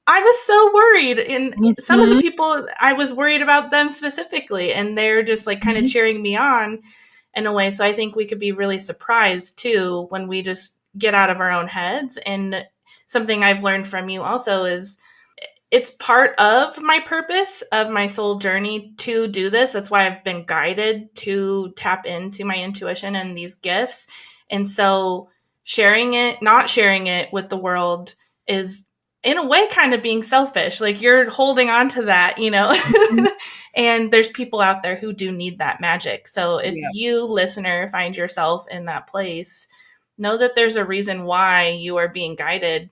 I was so worried. And some of the people, I was worried about them specifically, and they're just kind of cheering me on in a way. So I think we could be really surprised too when we just get out of our own heads. And something I've learned from you also is it's part of my purpose, of my soul journey to do this. That's why I've been guided to tap into my intuition and these gifts. And so not sharing it with the world is in a way kind of being selfish. You're holding on to that, and there's people out there who do need that magic. So if you, listener, find yourself in that place, know that there's a reason why you are being guided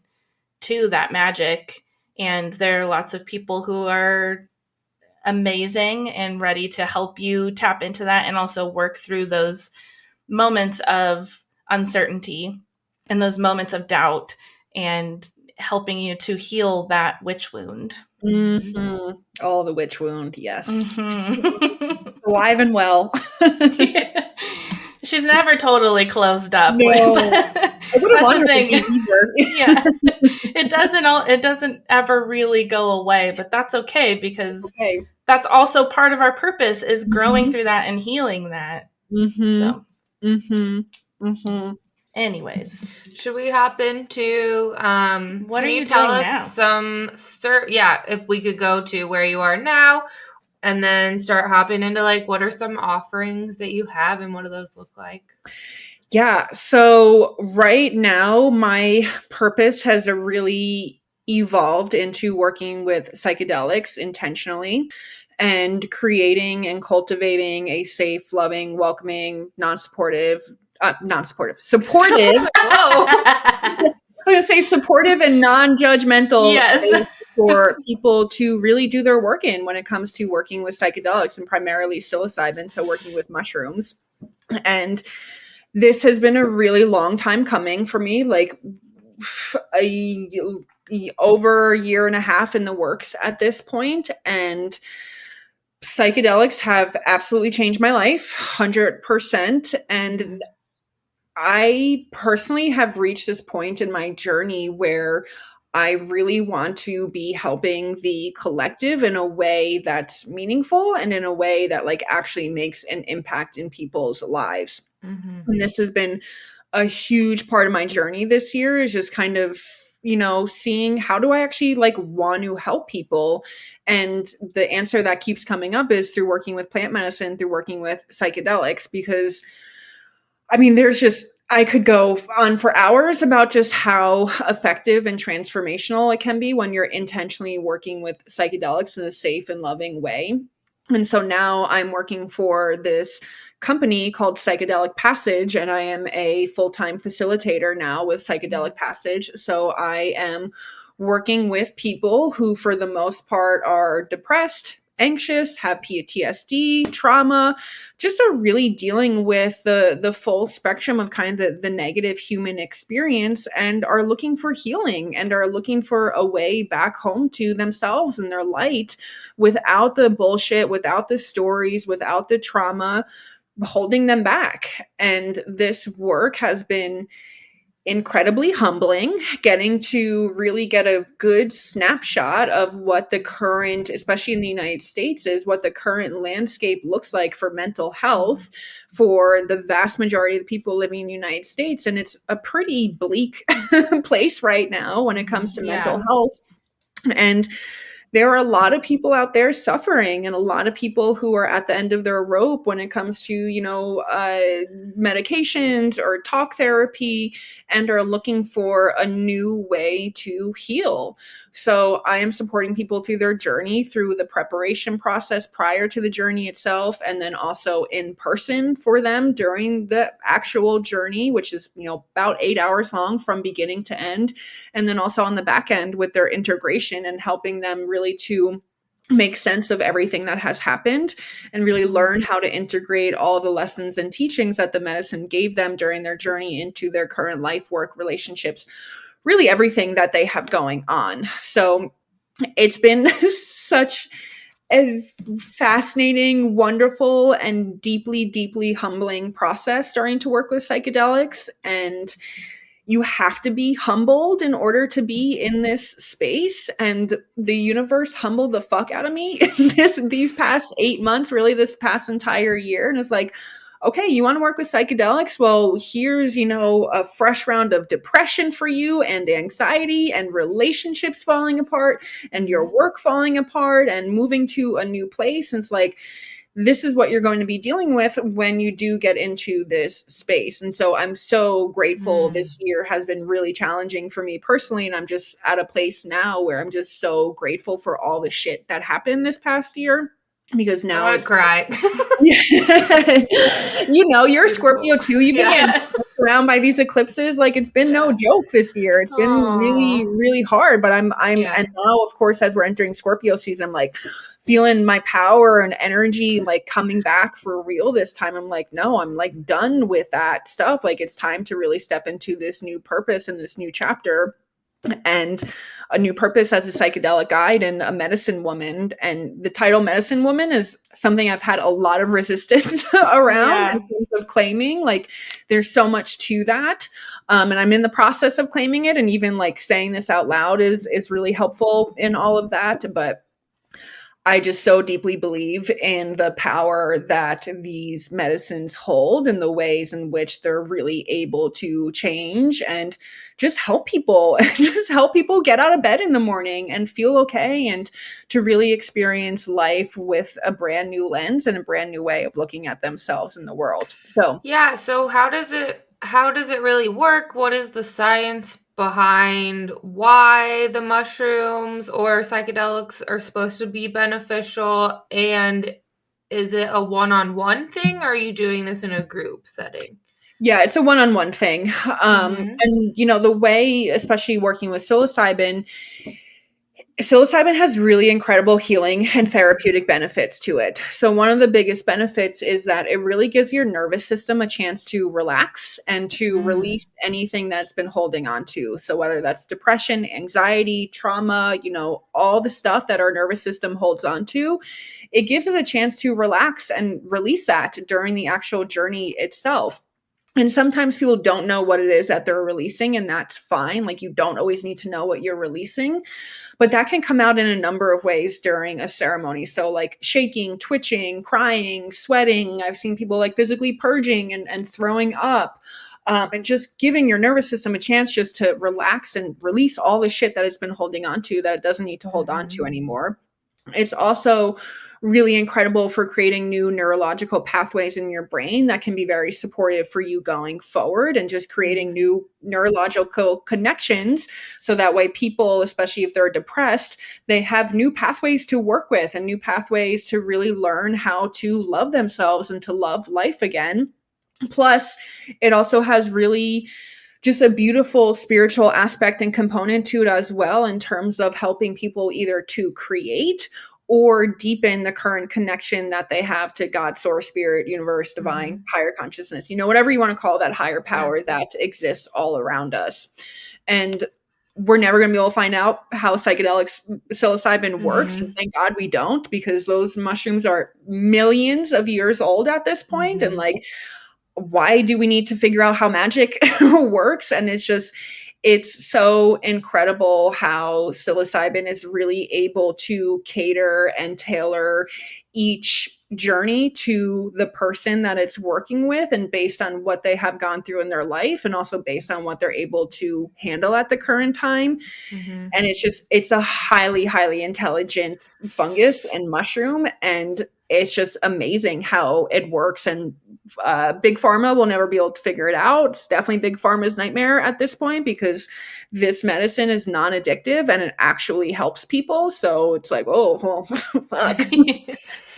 to that magic. And there are lots of people who are amazing and ready to help you tap into that, and also work through those moments of uncertainty and those moments of doubt, and helping you to heal that witch wound.
Mm-hmm. Oh, the witch wound. Yes. Alive and well.
Yeah. She's never totally closed up.
No.
That's the thing. Yeah. It doesn't ever really go away, but that's okay, because that's also part of our purpose, is growing through that and healing that. So. Anyways,
should we hop into
what are you tell doing
us
now?
If we could go to where you are now and then start hopping into what are some offerings that you have and what do those look like?
Yeah, so right now my purpose has really evolved into working with psychedelics intentionally and creating and cultivating a safe, loving, welcoming, supportive. Whoa. I was going to say supportive and non-judgmental space for people to really do their work in when it comes to working with psychedelics, and primarily psilocybin, so working with mushrooms. And this has been a really long time coming for me, over a year and a half in the works at this point. And psychedelics have absolutely changed my life, 100%. And I personally have reached this point in my journey where I really want to be helping the collective in a way that's meaningful and in a way that actually makes an impact in people's lives. And this has been a huge part of my journey this year, is just kind of, seeing how do I actually want to help people. And the answer that keeps coming up is through working with plant medicine, through working with psychedelics, because I could go on for hours about just how effective and transformational it can be when you're intentionally working with psychedelics in a safe and loving way. And so now I'm working for this company called Psychedelic Passage, and I am a full-time facilitator now with Psychedelic Passage. So I am working with people who, for the most part, are depressed, anxious, have PTSD, trauma, just are really dealing with the full spectrum of kind of the negative human experience, and are looking for healing and are looking for a way back home to themselves and their light without the bullshit, without the stories, without the trauma holding them back. And this work has been incredibly humbling, getting to really get a good snapshot of what the current, especially in the United States, is what the current landscape looks like for mental health for the vast majority of the people living in the United States. And it's a pretty bleak place right now when it comes to mental health. And there are a lot of people out there suffering, and a lot of people who are at the end of their rope when it comes to, medications or talk therapy, and are looking for a new way to heal. So I am supporting people through their journey, through the preparation process prior to the journey itself, and then also in person for them during the actual journey, which is, about 8 hours long from beginning to end. And then also on the back end with their integration and helping them really to make sense of everything that has happened and really learn how to integrate all the lessons and teachings that the medicine gave them during their journey into their current life, work, relationships, really everything that they have going on. So it's been such a fascinating, wonderful, and deeply, deeply humbling process starting to work with psychedelics. And you have to be humbled in order to be in this space. And the universe humbled the fuck out of me these past 8 months, really this past entire year. And it's like, okay, you want to work with psychedelics? Well, here's, a fresh round of depression for you, and anxiety, and relationships falling apart, and your work falling apart, and moving to a new place. And it's like, this is what you're going to be dealing with when you do get into this space. And so I'm so grateful. This year has been really challenging for me personally. And I'm just at a place now where I'm just so grateful for all the shit that happened this past year. Because now
I want to cry.
You're a Scorpio too. You've been getting around by these eclipses. Like, it's been no joke this year. It's been really, really hard. But and now, of course, as we're entering Scorpio season, I'm like feeling my power and energy like coming back for real this time. I'm like, no, I'm like done with that stuff. Like, it's time to really step into this new purpose and this new chapter. And a new purpose as a psychedelic guide and a medicine woman. And the title medicine woman is something I've had a lot of resistance around in terms of claiming. Like, there's so much to that. And I'm in the process of claiming it. And even like saying this out loud is really helpful in all of that. But I just so deeply believe in the power that these medicines hold and the ways in which they're really able to change and just help people get out of bed in the morning and feel okay, and to really experience life with a brand new lens and a brand new way of looking at themselves in the world. So
how does it really work? What is the science behind why the mushrooms or psychedelics are supposed to be beneficial? And is it a one-on-one thing, or are you doing this in a group setting?
Yeah, it's a one-on-one thing. And, the way, especially working with psilocybin has really incredible healing and therapeutic benefits to it. So one of the biggest benefits is that it really gives your nervous system a chance to relax and to release anything that's been holding on to. So whether that's depression, anxiety, trauma, all the stuff that our nervous system holds on to, it gives it a chance to relax and release that during the actual journey itself. And sometimes people don't know what it is that they're releasing, and that's fine. Like, you don't always need to know what you're releasing, but that can come out in a number of ways during a ceremony. So like shaking, twitching, crying, sweating. I've seen people like physically purging and throwing up, and just giving your nervous system a chance just to relax and release all the shit that it's been holding on to that it doesn't need to hold on to anymore. It's also really incredible for creating new neurological pathways in your brain that can be very supportive for you going forward, and just creating new neurological connections. So that way people, especially if they're depressed, they have new pathways to work with and new pathways to really learn how to love themselves and to love life again. Plus, it also has really just a beautiful spiritual aspect and component to it as well, in terms of helping people either to create or deepen the current connection that they have to God, source, spirit, universe, divine, higher consciousness, whatever you want to call that higher power that exists all around us. And we're never going to be able to find out how psychedelics, psilocybin works. And thank God we don't, because those mushrooms are millions of years old at this point. And like, why do we need to figure out how magic works? And it's so incredible how psilocybin is really able to cater and tailor each journey to the person that it's working with, and based on what they have gone through in their life, and also based on what they're able to handle at the current time. Mm-hmm. And it's a highly, highly intelligent fungus and mushroom. And it's just amazing how it works. And Big Pharma will never be able to figure it out. It's definitely Big Pharma's nightmare at this point, because this medicine is non-addictive and it actually helps people. So it's like, oh, well, fuck.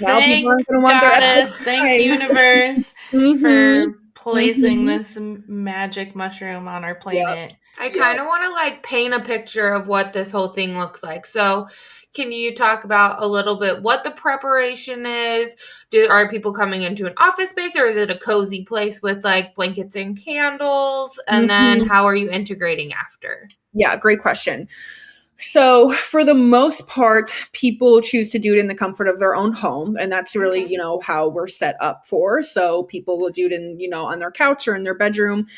Now people aren't going to want their thank universe for placing this magic mushroom on our planet.
Yep. I kind of want to like paint a picture of what this whole thing looks like. So can you talk about a little bit what the preparation is? Are people coming into an office space, or is it a cozy place with like blankets and candles? And then how are you integrating after?
Yeah, great question. So for the most part, people choose to do it in the comfort of their own home. And that's really, you know, how we're set up for. So people will do it in, you know, on their couch or in their bedroom.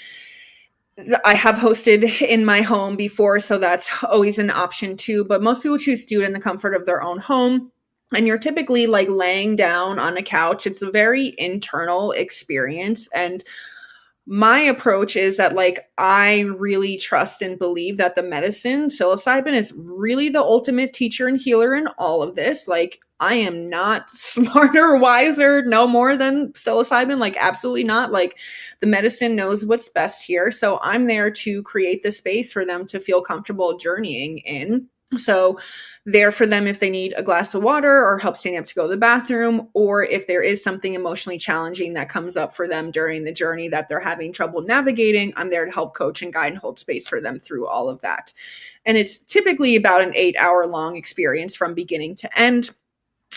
I have hosted in my home before, so that's always an option too. But most people choose to do it in the comfort of their own home. And you're typically like laying down on a couch. It's a very internal experience. And my approach is that like I really trust and believe that the medicine psilocybin is really the ultimate teacher and healer in all of this. Like I am not smarter or wiser, no more than psilocybin. Like absolutely not. Like the medicine knows what's best here. So I'm there to create the space for them to feel comfortable journeying in. So there for them if they need a glass of water or help standing up to go to the bathroom, or if there is something emotionally challenging that comes up for them during the journey that they're having trouble navigating, I'm there to help coach and guide and hold space for them through all of that. And it's typically about an 8-hour long experience from beginning to end.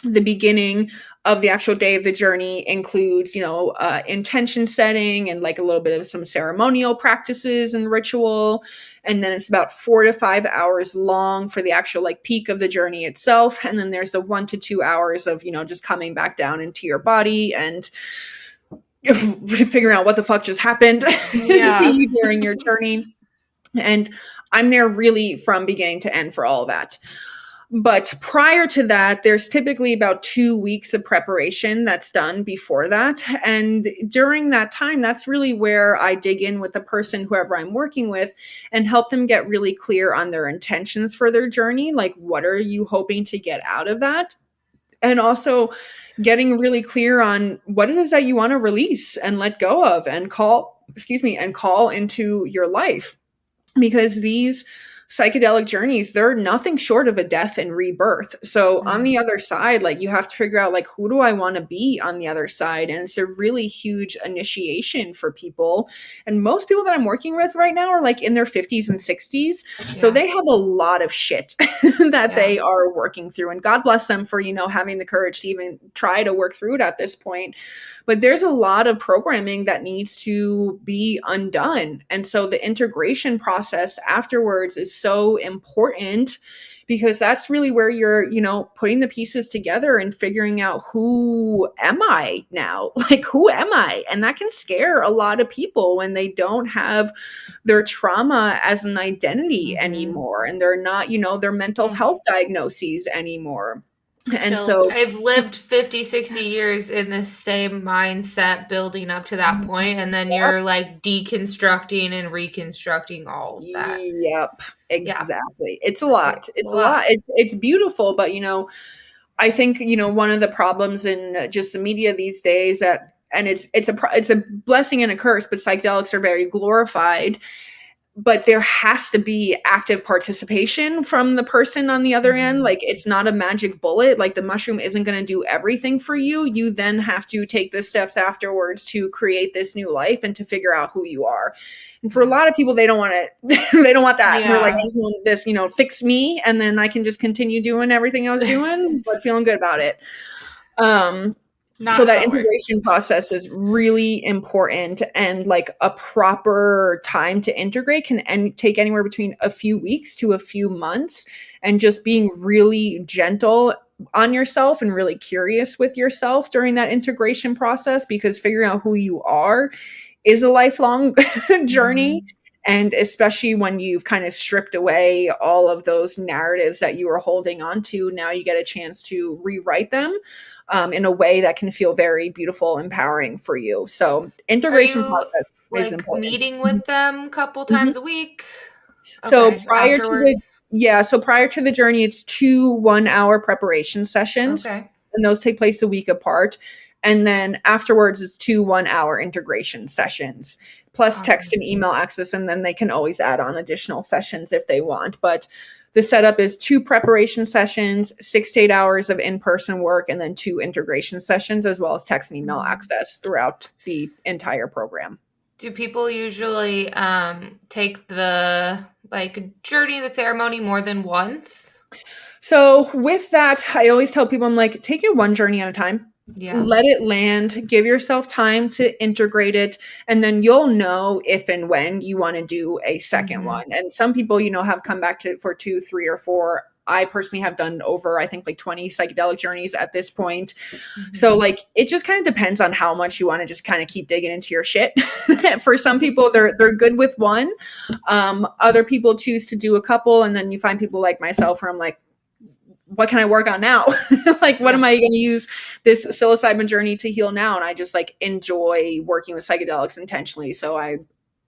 The beginning of the actual day of the journey includes, you know, intention setting and like a little bit of some ceremonial practices and ritual. And then it's about 4 to 5 hours long for the actual like peak of the journey itself. And then there's the 1 to 2 hours of, you know, just coming back down into your body and figuring out what the fuck just happened to you during your journey. And I'm there really from beginning to end for all of that. But prior to that, there's typically about 2 weeks of preparation that's done before that. And during that time, that's really where I dig in with the person, whoever I'm working with, and help them get really clear on their intentions for their journey. Like, what are you hoping to get out of that? And also getting really clear on what it is that you want to release and let go of and call into your life. Because these psychedelic journeys, they're nothing short of a death and rebirth. So on the other side, like you have to figure out like, who do I want to be on the other side? And it's a really huge initiation for people. And most people that I'm working with right now are like in their 50s and 60s. Yeah. So they have a lot of shit that they are working through, and God bless them for, you know, having the courage to even try to work through it at this point. But there's a lot of programming that needs to be undone. And so the integration process afterwards is so important, because that's really where you're, you know, putting the pieces together and figuring out, who am I now? Like, who am I? And that can scare a lot of people when they don't have their trauma as an identity anymore. And they're not, you know, their mental health diagnoses anymore. And so
I've lived 50, 60 years in the same mindset building up to that point, and then you're like deconstructing and reconstructing all of that.
Yep, exactly. It's a lot. It's a lot. It's beautiful, but you know, I think, you know, one of the problems in just the media these days and it's a blessing and a curse, but psychedelics are very glorified. But there has to be active participation from the person on the other end. Like, it's not a magic bullet. Like, the mushroom isn't going to do everything for you. You then have to take the steps afterwards to create this new life and to figure out who you are. And for a lot of people, they don't want it. They don't want that. Yeah. They're like, I just want this, you know, fix me, and then I can just continue doing everything I was doing, but feeling good about it. So that integration process is really important, and like a proper time to integrate can take anywhere between a few weeks to a few months, and just being really gentle on yourself and really curious with yourself during that integration process, because figuring out who you are is a lifelong journey. Mm-hmm. And especially when you've kind of stripped away all of those narratives that you were holding on to, now you get a chance to rewrite them in a way that can feel very beautiful, empowering for you. So integration process is important.
Meeting with them a couple times a week?
So prior to the journey, it's 2 1-hour preparation sessions. Okay. And those take place a week apart. And then afterwards, it's 2 1-hour integration sessions, plus text and email access. And then they can always add on additional sessions if they want. But the setup is 2 preparation sessions, 6 to 8 hours of in-person work, and then 2 integration sessions, as well as text and email access throughout the entire program.
Do people usually take the journey, the ceremony more than once?
So with that, I always tell people, I'm like, take it one journey at a time. Yeah. Let it land, give yourself time to integrate it, and then you'll know if and when you want to do a second one. And some people, have come back to it for 2, 3, or 4. I personally have done over, I think, 20 psychedelic journeys at this point. Mm-hmm. So it just kind of depends on how much you want to just kind of keep digging into your shit. For some people, they're good with one. Other people choose to do a couple, and then you find people like myself where I'm like, what can I work on now? What am I going to use this psilocybin journey to heal now? And I just enjoy working with psychedelics intentionally. So I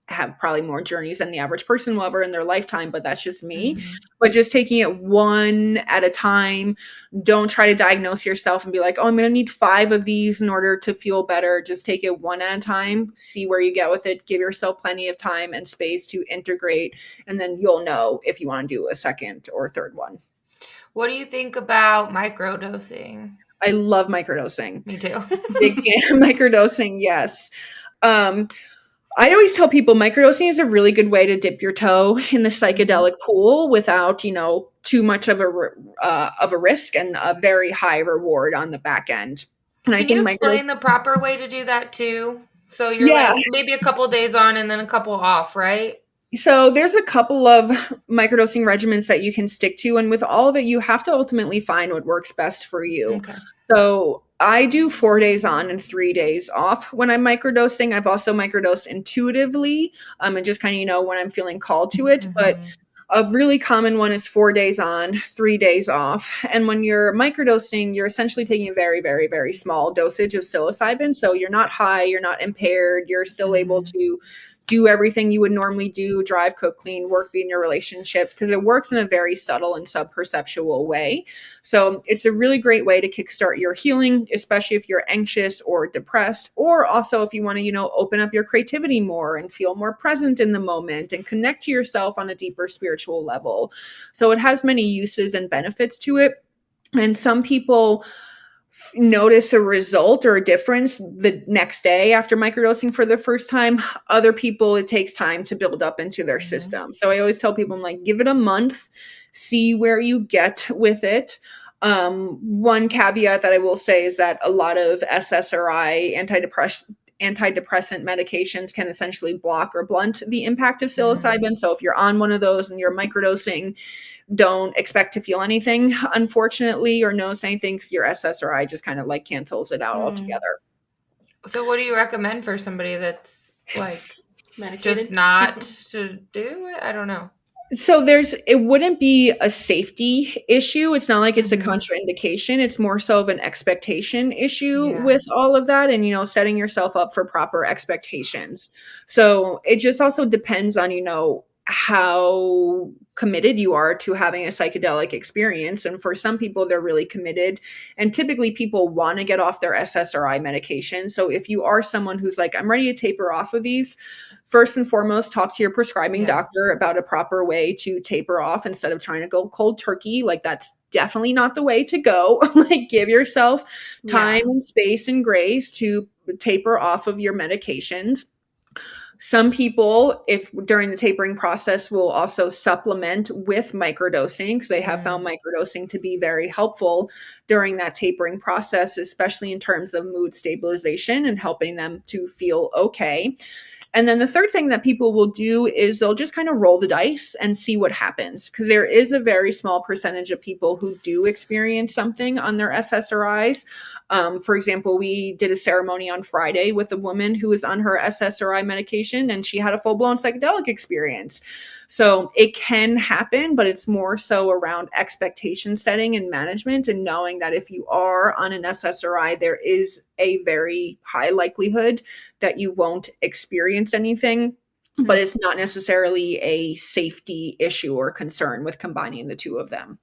have probably more journeys than the average person will ever in their lifetime, but that's just me. Mm-hmm. But just taking it one at a time. Don't try to diagnose yourself and be like, oh, I'm going to need 5 of these in order to feel better. Just take it one at a time, see where you get with it, give yourself plenty of time and space to integrate. And then you'll know if you want to do a second or third one.
What do you think about microdosing?
I love microdosing.
Me too.
Big fan of microdosing, yes. I always tell people microdosing is a really good way to dip your toe in the psychedelic pool without, too much of a risk and a very high reward on the back end. And
Can you explain the proper way to do that too? So you're maybe a couple of days on and then a couple off, right?
So there's a couple of microdosing regimens that you can stick to. And with all of it, you have to ultimately find what works best for you. Okay. So I do 4 days on and 3 days off when I'm microdosing. I've also microdosed intuitively and just kind of, when I'm feeling called to it. Mm-hmm. But a really common one is 4 days on, 3 days off. And when you're microdosing, you're essentially taking a very, very, very small dosage of psilocybin. So you're not high, you're not impaired, you're still able to do everything you would normally do, drive, cook, clean, work, be in your relationships, because it works in a very subtle and sub-perceptual way. So it's a really great way to kickstart your healing, especially if you're anxious or depressed, or also if you want to, open up your creativity more and feel more present in the moment and connect to yourself on a deeper spiritual level. So it has many uses and benefits to it. And some people notice a result or a difference the next day after microdosing for the first time. Other people, it takes time to build up into their system. So I always tell people, I'm like, give it a month, see where you get with it. One caveat that I will say is that a lot of SSRI, antidepressant medications can essentially block or blunt the impact of psilocybin. So if you're on one of those and you're microdosing, don't expect to feel anything, unfortunately, or notice anything, because your SSRI just kind of cancels it out altogether.
So what do you recommend for somebody that's just not to do it? I don't know.
So it wouldn't be a safety issue. It's not like it's a contraindication. It's more so of an expectation issue with all of that and, setting yourself up for proper expectations. So it just also depends on, how committed you are to having a psychedelic experience. And for some people, they're really committed. And typically people want to get off their SSRI medication. So if you are someone who's like, I'm ready to taper off of these, first and foremost, talk to your prescribing doctor about a proper way to taper off instead of trying to go cold turkey. That's definitely not the way to go. Give yourself time and space and grace to taper off of your medications. Some people, if during the tapering process, will also supplement with microdosing because they have found microdosing to be very helpful during that tapering process, especially in terms of mood stabilization and helping them to feel okay. And then the third thing that people will do is they'll just kind of roll the dice and see what happens, because there is a very small percentage of people who do experience something on their SSRIs. For example, we did a ceremony on Friday with a woman who was on her SSRI medication, and she had a full-blown psychedelic experience. So it can happen, but it's more so around expectation setting and management, and knowing that if you are on an SSRI, there is a very high likelihood that you won't experience anything, but it's not necessarily a safety issue or concern with combining the two of them.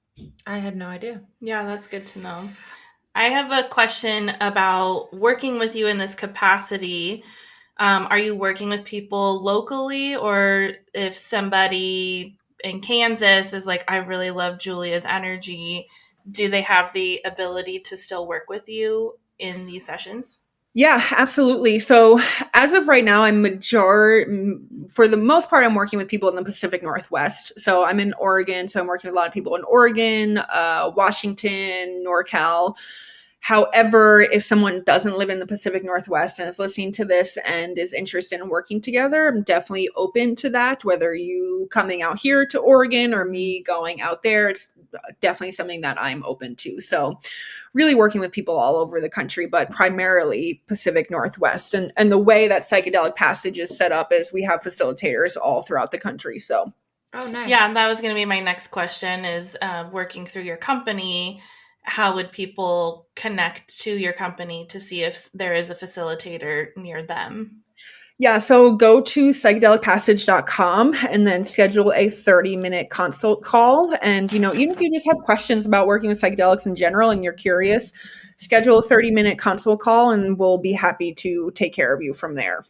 I had no idea.
Yeah, that's good to know. I have a question about working with you in this capacity. Are you working with people locally, or if somebody in Kansas is like, I really love Julia's energy, do they have the ability to still work with you in these sessions?
Yeah, absolutely. So as of right now, for the most part, I'm working with people in the Pacific Northwest. So I'm in Oregon. So I'm working with a lot of people in Oregon, Washington, NorCal. However, if someone doesn't live in the Pacific Northwest and is listening to this and is interested in working together, I'm definitely open to that. Whether you coming out here to Oregon or me going out there, it's definitely something that I'm open to. So really working with people all over the country, but primarily Pacific Northwest. And the way that Psychedelic Passage is set up is we have facilitators all throughout the country. So,
oh, nice. Yeah, that was going to be my next question is working through your company. How would people connect to your company to see if there is a facilitator near them?
Yeah, so go to psychedelicpassage.com and then schedule a 30-minute consult call. And, even if you just have questions about working with psychedelics in general and you're curious, schedule a 30-minute consult call and we'll be happy to take care of you from there.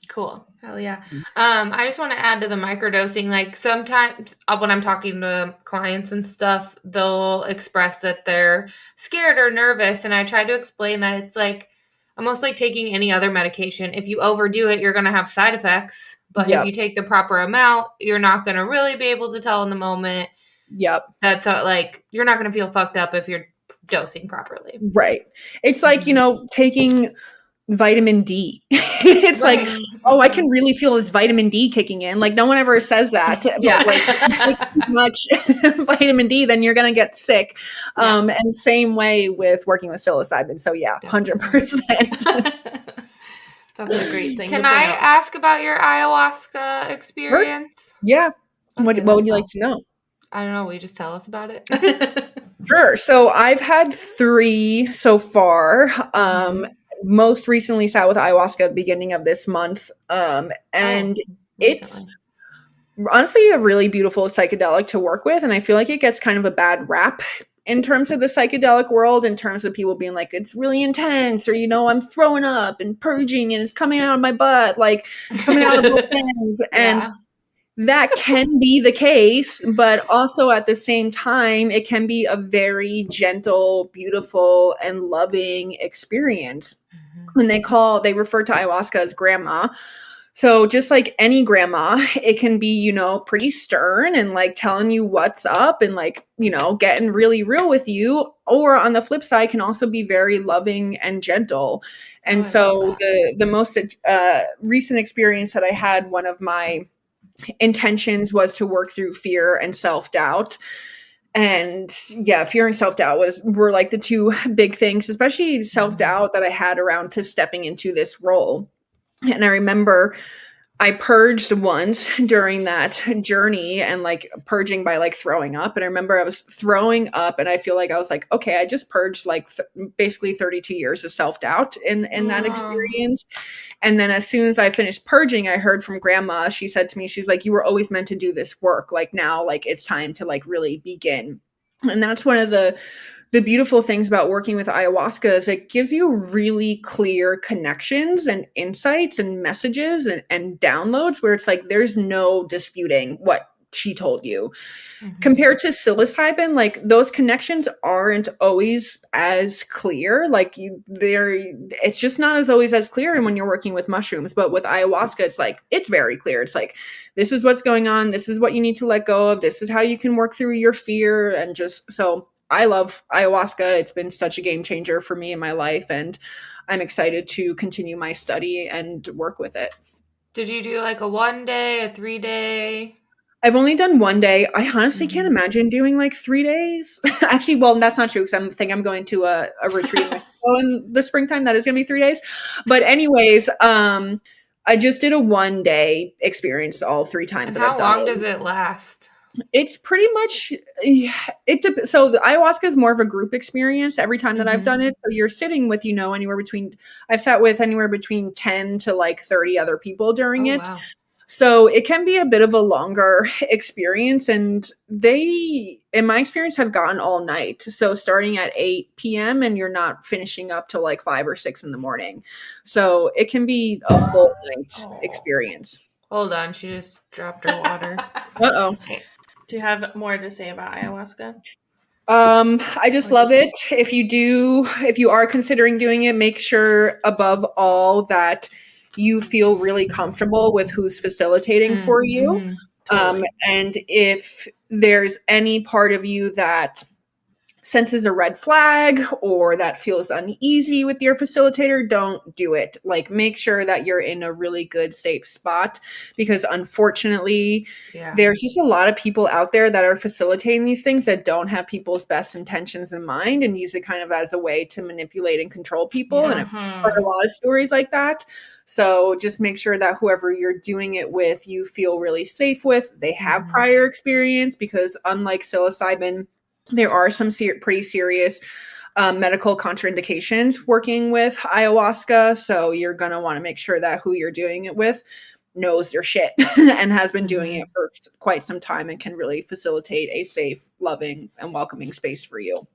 Cool. Hell yeah. I just want to add to the microdosing. Like sometimes when I'm talking to clients and stuff, they'll express that they're scared or nervous. And I try to explain that it's like almost like taking any other medication. If you overdo it, you're going to have side effects. But if you take the proper amount, you're not going to really be able to tell in the moment.
Yep.
That's like, you're not going to feel fucked up if you're dosing properly.
Right. It's like, taking vitamin D. It's right. Like, oh, I can really feel this vitamin D kicking in. Like no one ever says that.
Yeah.
But like too much vitamin D, then you're going to get sick. Yeah. And same way with working with psilocybin. So yeah, 100%.
That's a great thing.
Can I ask about your ayahuasca experience?
Sure. Yeah. Okay, what would you like to know?
I don't know. Will you just tell us about it?
Sure. So I've had 3 so far. Most recently sat with ayahuasca at the beginning of this month. And it's honestly a really beautiful psychedelic to work with. And I feel like it gets kind of a bad rap in terms of the psychedelic world, in terms of people being like, it's really intense, or, I'm throwing up and purging and it's coming out of my butt, like coming out of both ends. And that can be the case, but also at the same time, it can be a very gentle, beautiful, and loving experience. And they refer to ayahuasca as grandma. So just like any grandma, it can be, pretty stern and like telling you what's up and like, getting really real with you. Or on the flip side, can also be very loving and gentle. And so the most recent experience that I had, one of my intentions was to work through fear and self-doubt. And yeah, fear and self-doubt were like the 2 big things, especially self-doubt that I had around to stepping into this role. And I remember I purged once during that journey, and like purging by like throwing up. And I remember I was throwing up and I feel like I was like, okay, I just purged like basically 32 years of self-doubt in that experience. And then as soon as I finished purging, I heard from grandma, she said to me, she's like, you were always meant to do this work. Like now, like it's time to like really begin. And that's one of the beautiful things about working with ayahuasca is it gives you really clear connections and insights and messages and downloads where it's like, there's no disputing what she told you. Compared to psilocybin, like those connections aren't always as clear. Like it's just not as always as clear when you're working with mushrooms. But with ayahuasca, it's like, it's very clear. It's like, this is what's going on. This is what you need to let go of. This is how you can work through your fear. And just, so I love ayahuasca. It's been such a game changer for me in my life. And I'm excited to continue my study and work with it.
Did you do like a 1 day, a 3 day?
I've only done 1 day. I honestly can't imagine doing like 3 days. Actually, well, that's not true because I'm going to a retreat in Mexico in the springtime. That is going to be 3 days. But anyways, I just did a 1 day experience all 3 times.
And how long does it last?
It's pretty much so the ayahuasca is more of a group experience every time that I've done it. So you're sitting with, I've sat with anywhere between 10 to like 30 other people during it. Wow. So it can be a bit of a longer experience, and they, in my experience, have gone all night. So starting at 8 p.m. and you're not finishing up till like 5 or 6 in the morning. So it can be a full night experience.
Hold on. She just dropped her water.
Uh-oh.
Do you have more to say about ayahuasca?
I just love it. If you are considering doing it, make sure above all that you feel really comfortable with who's facilitating for you. Totally. And if there's any part of you that senses a red flag or that feels uneasy with your facilitator, don't do it. Like, make sure that you're in a really good, safe spot, because unfortunately, there's just a lot of people out there that are facilitating these things that don't have people's best intentions in mind and use it kind of as a way to manipulate and control people. And I've heard a lot of stories like that. So just make sure that whoever you're doing it with, you feel really safe with. They have prior experience, because unlike psilocybin, there are some pretty serious medical contraindications working with ayahuasca. So you're going to want to make sure that who you're doing it with knows their shit and has been doing it for quite some time and can really facilitate a safe, loving, and welcoming space for you.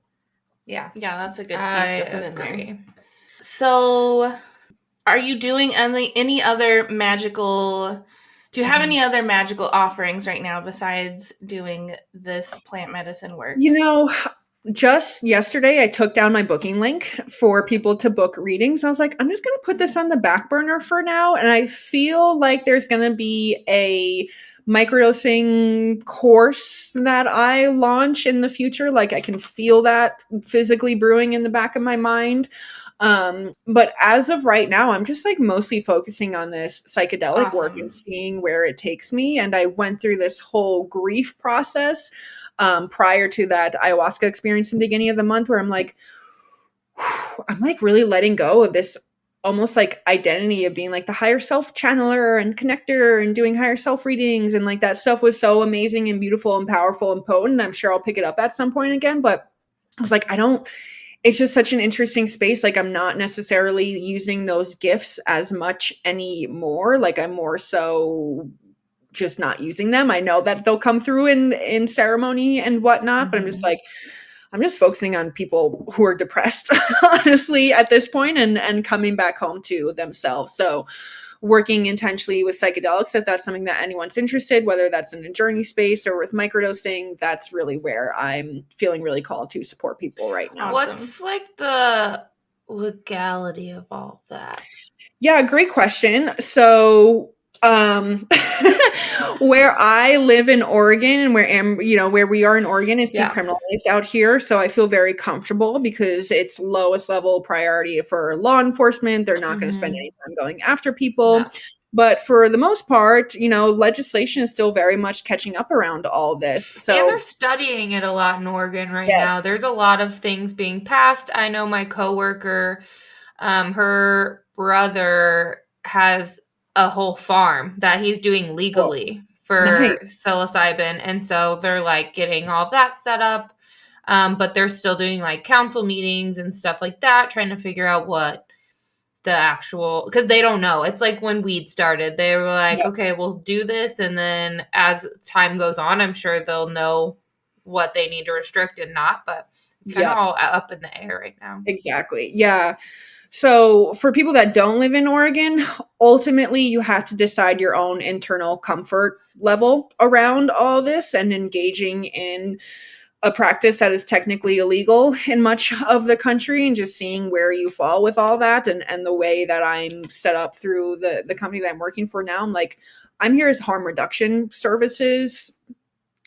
Yeah, that's a good piece to put in there. So are you doing any other magical... Do you have any other magical offerings right now besides doing this plant medicine work?
Just yesterday, I took down my booking link for people to book readings. I was like, I'm just going to put this on the back burner for now. And I feel like there's going to be a microdosing course that I launch in the future. Like, I can feel that physically brewing in the back of my mind. But as of right now, I'm just like mostly focusing on this psychedelic work and seeing where it takes me. And I went through this whole grief process prior to that ayahuasca experience in the beginning of the month, where I'm like really letting go of this almost like identity of being like the higher self channeler and connector and doing higher self readings. And like that stuff was so amazing and beautiful and powerful and potent. I'm sure I'll pick it up at some point again, but I was like, it's just such an interesting space. Like, I'm not necessarily using those gifts as much anymore. Like, I'm more so just not using them. I know that they'll come through in ceremony and whatnot, but I'm just focusing on people who are depressed, honestly, at this point, and coming back home to themselves. So working intentionally with psychedelics, if that's something that anyone's interested, whether that's in a journey space or with microdosing, that's really where I'm feeling really called to support people right now.
What's like the legality of all that?
Yeah, great question. So where I live in Oregon and where we are in Oregon, it's decriminalized out here. So I feel very comfortable because it's lowest level priority for law enforcement. They're not going to spend any time going after people. No. But for the most part, legislation is still very much catching up around all this. So,
and they're studying it a lot in Oregon right now. There's a lot of things being passed. I know my coworker, her brother has a whole farm that he's doing legally for psilocybin. And so they're like getting all that set up. But they're still doing like council meetings and stuff like that, trying to figure out what the actual, because they don't know. It's like when weed started, they were like, okay, we'll do this. And then as time goes on, I'm sure they'll know what they need to restrict and not, but it's kind of all up in the air right now.
Exactly. Yeah. So for people that don't live in Oregon, ultimately you have to decide your own internal comfort level around all this, and engaging in a practice that is technically illegal in much of the country, and just seeing where you fall with all that. And the way that I'm set up through the company that I'm working for now, I'm like, I'm here as harm reduction services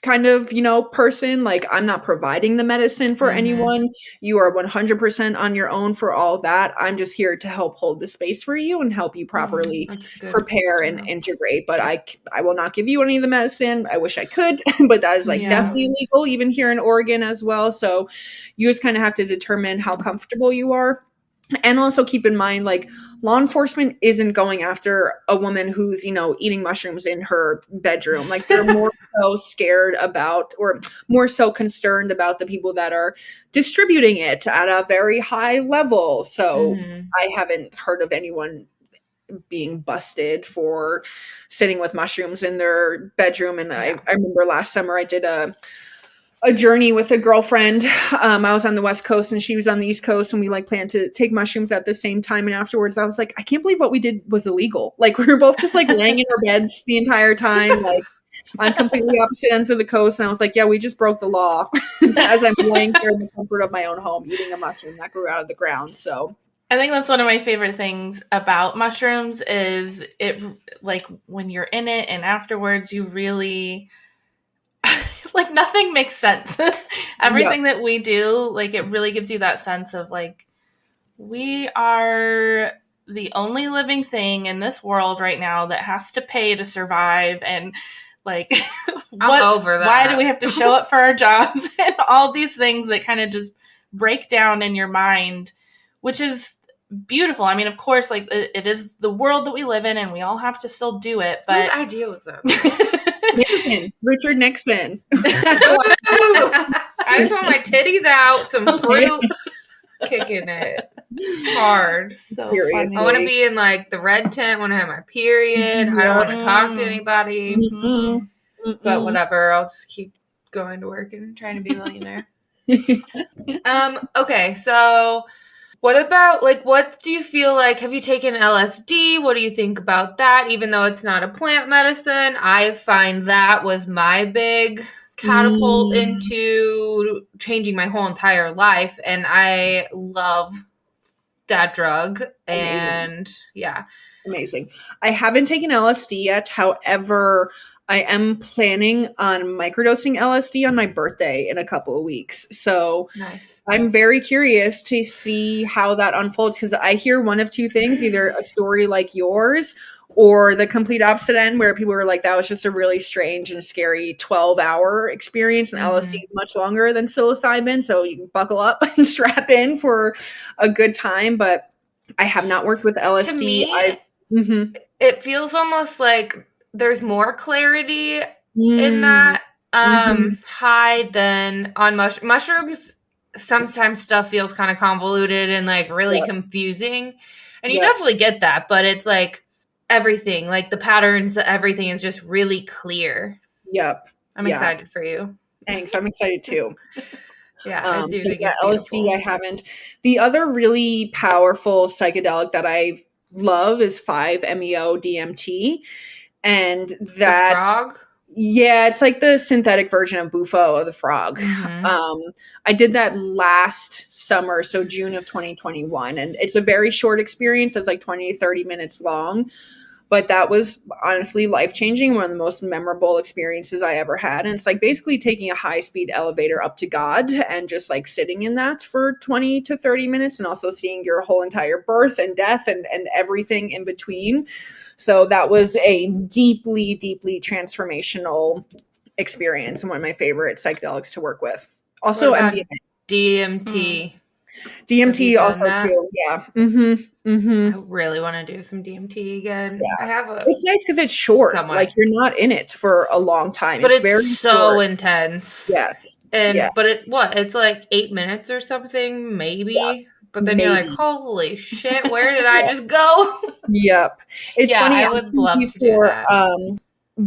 kind of, person. Like, I'm not providing the medicine for anyone. You are 100% on your own for all of that. I'm just here to help hold the space for you and help you properly prepare and integrate. But I will not give you any of the medicine. I wish I could, but that is definitely illegal, even here in Oregon as well. So you just kind of have to determine how comfortable you are. And also keep in mind, like, law enforcement isn't going after a woman who's, eating mushrooms in her bedroom. Like, they're more so scared about, or more so concerned about, the people that are distributing it at a very high level. So I haven't heard of anyone being busted for sitting with mushrooms in their bedroom. And I remember last summer I did a journey with a girlfriend. I was on the West Coast and she was on the East Coast, and we planned to take mushrooms at the same time. And afterwards I was like, I can't believe what we did was illegal. Like, we were both just laying in our beds the entire time, on completely opposite ends of the coast. And I was like, yeah, we just broke the law as I'm laying here in the comfort of my own home, eating a mushroom that grew out of the ground. So
I think that's one of my favorite things about mushrooms is it, when you're in it and afterwards you really nothing makes sense. Everything that we do, it really gives you that sense of we are the only living thing in this world right now that has to pay to survive. And
I'm over that.
Why do we have to show up for our jobs and all these things that kind of just break down in your mind, which is beautiful. I mean, of course, it is the world that we live in and we all have to still do it. But
whose idea was that?
Richard Nixon.
I just want my titties out, some fruit, kicking it hard.
So seriously.
I want to be in the red tent when I have my period. I don't want to talk to anybody. But whatever, I'll just keep going to work and trying to be a millionaire. Okay, so what about, what do you feel like? Have you taken LSD? What do you think about that? Even though it's not a plant medicine, I find that was my big catapult into changing my whole entire life. And I love that drug. And
Amazing. I haven't taken LSD yet. However, I am planning on microdosing LSD on my birthday in a couple of weeks. So
nice.
I'm very curious to see how that unfolds, because I hear one of two things, either a story like yours or the complete opposite end, where people were like, that was just a really strange and scary 12-hour experience. And LSD is much longer than psilocybin. So you can buckle up and strap in for a good time. But I have not worked with LSD.
To me, it feels almost like there's more clarity in that high than on mushrooms. Sometimes stuff feels kind of convoluted and really confusing, and you definitely get that, but it's everything, the patterns, everything is just really clear.
Yep.
I'm excited for you.
Thanks. I'm excited too.
I do think
LSD I haven't. The other really powerful psychedelic that I love is 5-MeO DMT. And that
the frog?
Yeah, it's the synthetic version of Bufo of the frog. I did that last summer, so June of 2021, and it's a very short experience. It's 20 to 30 minutes long, but that was honestly life-changing, one of the most memorable experiences I ever had. And it's basically taking a high-speed elevator up to God and just sitting in that for 20 to 30 minutes, and also seeing your whole entire birth and death and everything in between. So that was a deeply, deeply transformational experience, and one of my favorite psychedelics to work with. Also MDMA.
DMT.
DMT also that? Too. Yeah.
I really want to do some DMT again.
Yeah. It's nice because it's short. Somewhere. You're not in it for a long time.
But it's
very
so
short.
Intense.
Yes.
And but it's 8 minutes or something, maybe. Yeah. But then you're holy shit, where did I just go?
Yep. It's funny.
I would love to do that.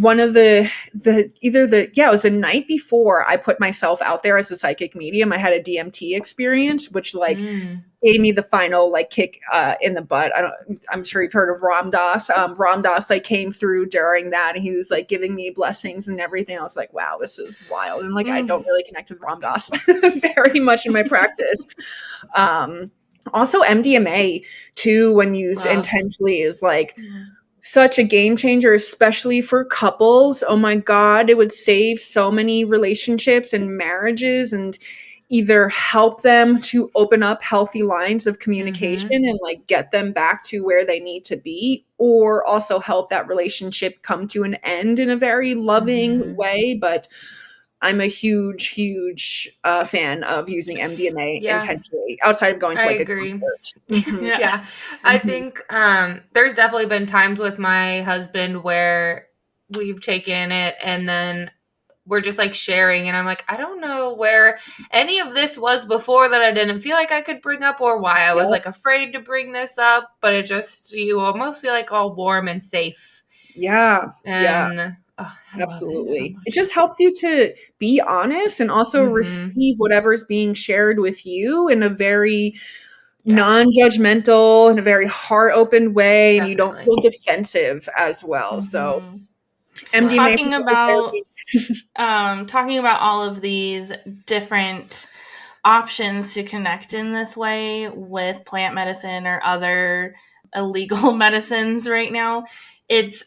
one of it was the night before I put myself out there as a psychic medium, I had a DMT experience, which like gave me the final like kick in the butt. I'm sure you've heard of Ram Dass. Ram Dass like came through during that, and he was like giving me blessings and everything. I was like, wow, this is wild. And like I don't really connect with Ram Dass very much in my practice. Also MDMA too, when used intentionally, is like such a game changer, especially for couples. Oh my God, it would save so many relationships and marriages, and either help them to open up healthy lines of communication and like get them back to where they need to be, or also help that relationship come to an end in a very loving way. But I'm a huge fan of using MDMA intentionally outside of going to like
I agree. I think there's definitely been times with my husband where we've taken it and then we're just like sharing, and I'm like, I don't know where any of this was before that I didn't feel like I could bring up, or why I was like afraid to bring this up, but it just, you almost feel like all warm and safe.
Absolutely. It just helps you to be honest and also receive whatever's being shared with you in a very non-judgmental and a very heart-open way. And you don't feel defensive as well. So MDMA
talking about all of these different options to connect in this way with plant medicine or other illegal medicines right now, it's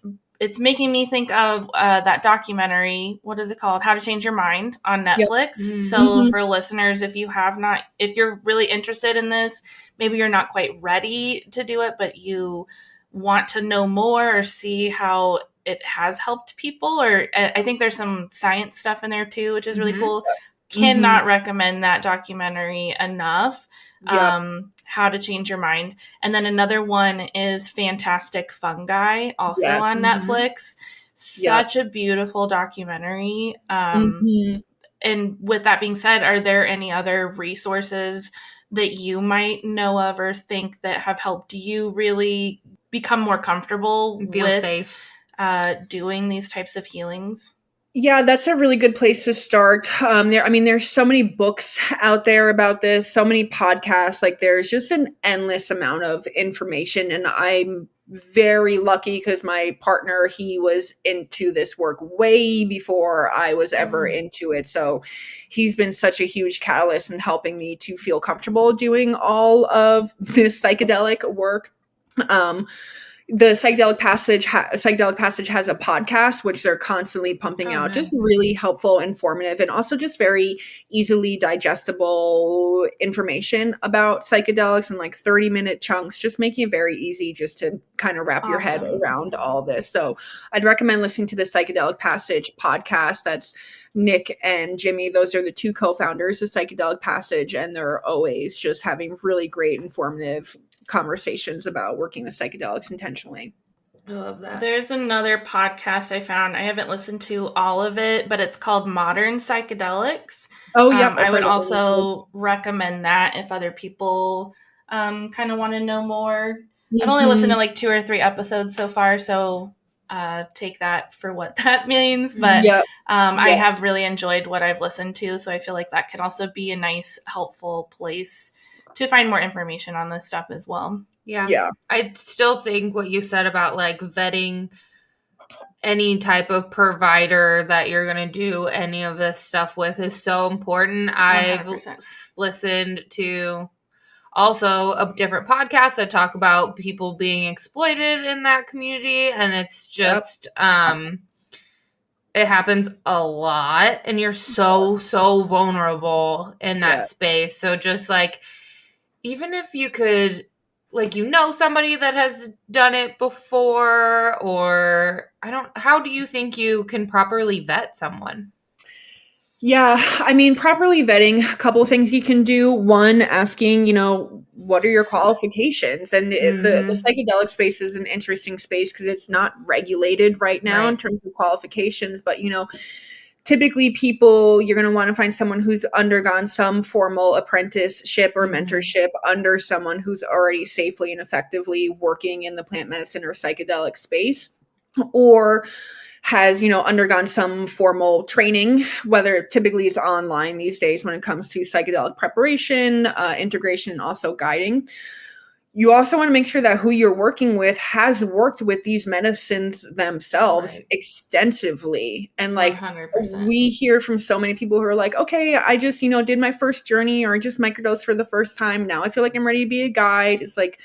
making me think of that documentary. What is it called? How to Change Your Mind on Netflix. So for listeners, if you're really interested in this, maybe you're not quite ready to do it, but you want to know more or see how it has helped people, or I think there's some science stuff in there too, which is really cool. Cannot recommend that documentary enough. How to Change Your Mind. And then another one is Fantastic Fungi, also on Netflix. Such a beautiful documentary. And with that being said, are there any other resources that you might know of or think that have helped you really become more comfortable with safe doing these types of healings?
Yeah, that's a really good place to start. There's so many books out there about this, so many podcasts. Like, there's just an endless amount of information, and I'm very lucky because my partner, he was into this work way before I was ever into it. So he's been such a huge catalyst in helping me to feel comfortable doing all of this psychedelic work. The Psychedelic Passage has a podcast, which they're constantly pumping out. Nice. Just really helpful, informative, and also just very easily digestible information about psychedelics in like 30-minute chunks, just making it very easy just to kind of wrap your head around all this. So I'd recommend listening to the Psychedelic Passage podcast. That's Nick and Jimmy. Those are the two co-founders of Psychedelic Passage, and they're always just having really great, informative conversations about working with psychedelics intentionally.
I love that.
There's another podcast I found. I haven't listened to all of it, but it's called Modern Psychedelics.
Oh, yeah.
I would also recommend that if other people kind of want to know more. I've only listened to like 2 or 3 episodes so far, so take that for what that means. But I have really enjoyed what I've listened to, so I feel like that could also be a nice, helpful place to find more information on this stuff as well.
Yeah. I still think what you said about like vetting any type of provider that you're going to do any of this stuff with is so important. 100%. I've listened to also a different podcast that talk about people being exploited in that community. And it's just, it happens a lot, and you're so vulnerable in that space. So just like, even if you could, like, somebody that has done it before, or how do you think you can properly vet someone?
Yeah, properly vetting, a couple of things you can do. One, asking, what are your qualifications? And the psychedelic space is an interesting space because it's not regulated right now in terms of qualifications, but, typically you're going to want to find someone who's undergone some formal apprenticeship or mentorship under someone who's already safely and effectively working in the plant medicine or psychedelic space. or has, undergone some formal training, whether typically it's online these days when it comes to psychedelic preparation, integration, and also guiding. You also want to make sure that who you're working with has worked with these medicines themselves extensively. And 100%. We hear from so many people who are like, okay, I just, did my first journey, or just microdosed for the first time. Now I feel like I'm ready to be a guide. It's like,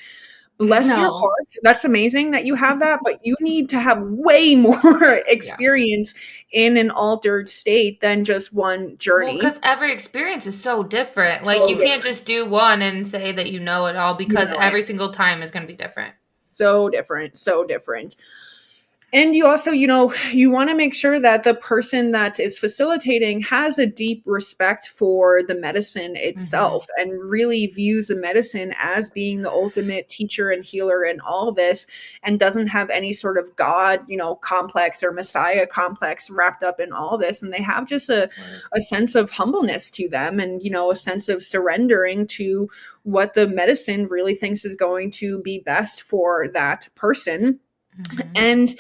bless your heart. That's amazing that you have that, but you need to have way more experience in an altered state than just one journey.
Well, because every experience is so different. Like, you can't just do one and say that you know it all, because every single time is going to be different.
So different. And you also, you want to make sure that the person that is facilitating has a deep respect for the medicine itself, and really views the medicine as being the ultimate teacher and healer in all this, and doesn't have any sort of God, complex or Messiah complex wrapped up in all this. And they have just a sense of humbleness to them, and, a sense of surrendering to what the medicine really thinks is going to be best for that person. And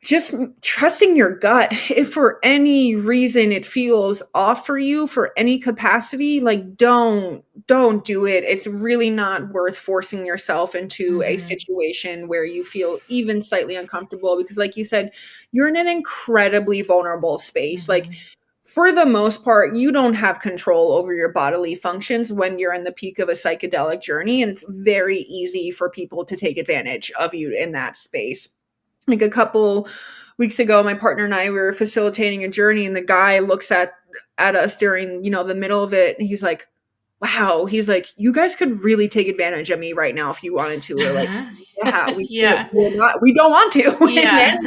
just trusting your gut. If for any reason it feels off for you, for any capacity, like don't do it. It's really not worth forcing yourself into a situation where you feel even slightly uncomfortable, because like you said, you're in an incredibly vulnerable space. Like, for the most part, you don't have control over your bodily functions when you're in the peak of a psychedelic journey. And it's very easy for people to take advantage of you in that space. Like a couple weeks ago, my partner and I were facilitating a journey, and the guy looks at us during, the middle of it. And he's like, wow. He's like, you guys could really take advantage of me right now if you wanted to. We're like, we don't want to.
Yeah.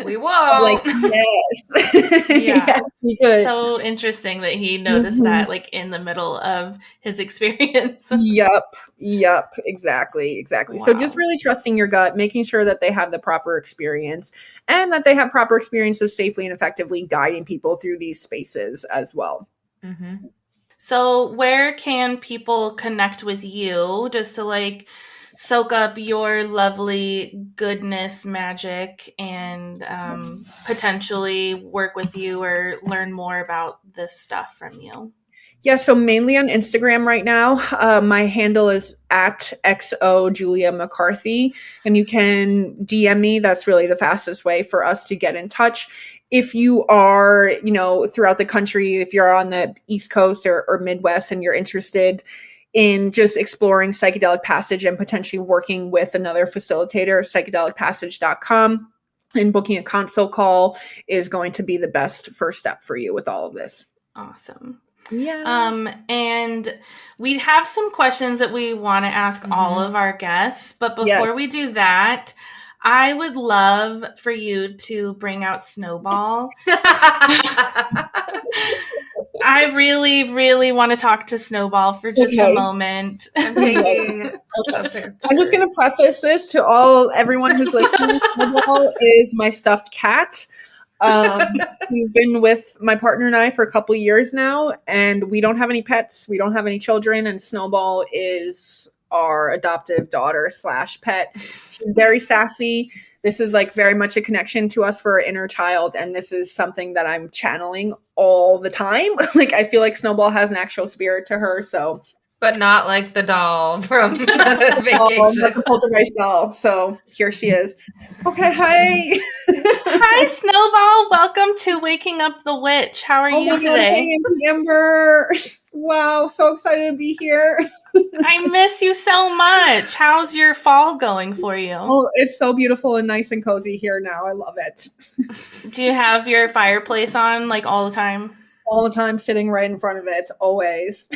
We won't.
Like, yes. Yes, we could.
So interesting that he noticed that, like, in the middle of his experience.
Yep. Exactly. Wow. So just really trusting your gut, making sure that they have the proper experience, and that they have proper experience of safely and effectively guiding people through these spaces as well.
So where can people connect with you just to soak up your lovely goodness, magic, and potentially work with you or learn more about this stuff from you?
Yeah, so mainly on Instagram right now. My handle is @XO Julia McCarthy, and you can DM me. That's really the fastest way for us to get in touch. If you are, throughout the country, if you're on the East Coast or Midwest, and you're interested in just exploring Psychedelic Passage and potentially working with another facilitator, psychedelicpassage.com, and booking a consult call is going to be the best first step for you with all of this.
Awesome.
Yeah.
And we have some questions that we want to ask all of our guests, but before we do that, I would love for you to bring out Snowball. I really, really want to talk to Snowball for just a moment.
I'm taking.
I'm just going to preface this to everyone who's listening. Snowball is my stuffed cat. He's been with my partner and I for a couple years now, and we don't have any pets. We don't have any children, and Snowball is our adoptive daughter / pet. She's very sassy. This is very much a connection to us for our inner child, and this is something that I'm channeling all the time. I feel like Snowball has an actual spirit to her, so.
But not like the doll from Vacation.
Like the poltergeist doll. So here she is. Okay, hi.
Hi, Snowball. Welcome to Waking Up the Witch. How are you today?
Amber. Wow, so excited to be here.
I miss you so much. How's your fall going for you?
Oh, it's so beautiful and nice and cozy here now. I love it.
Do you have your fireplace on all the time?
All the time, sitting right in front of it, always.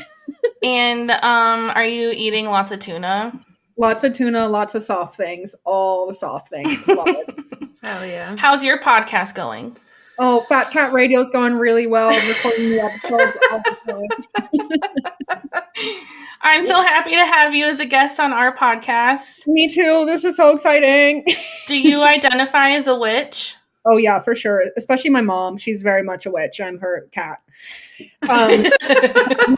And are you eating lots of tuna?
Lots of tuna, lots of soft things, all the soft things. Love it.
Hell yeah.
How's your podcast going?
Oh, Fat Cat Radio's going really well. I'm recording new episodes all the time.
I'm so happy to have you as a guest on our podcast.
Me too. This is so exciting.
Do you identify as a witch?
Oh, yeah, for sure. Especially my mom. She's very much a witch. I'm her cat. Side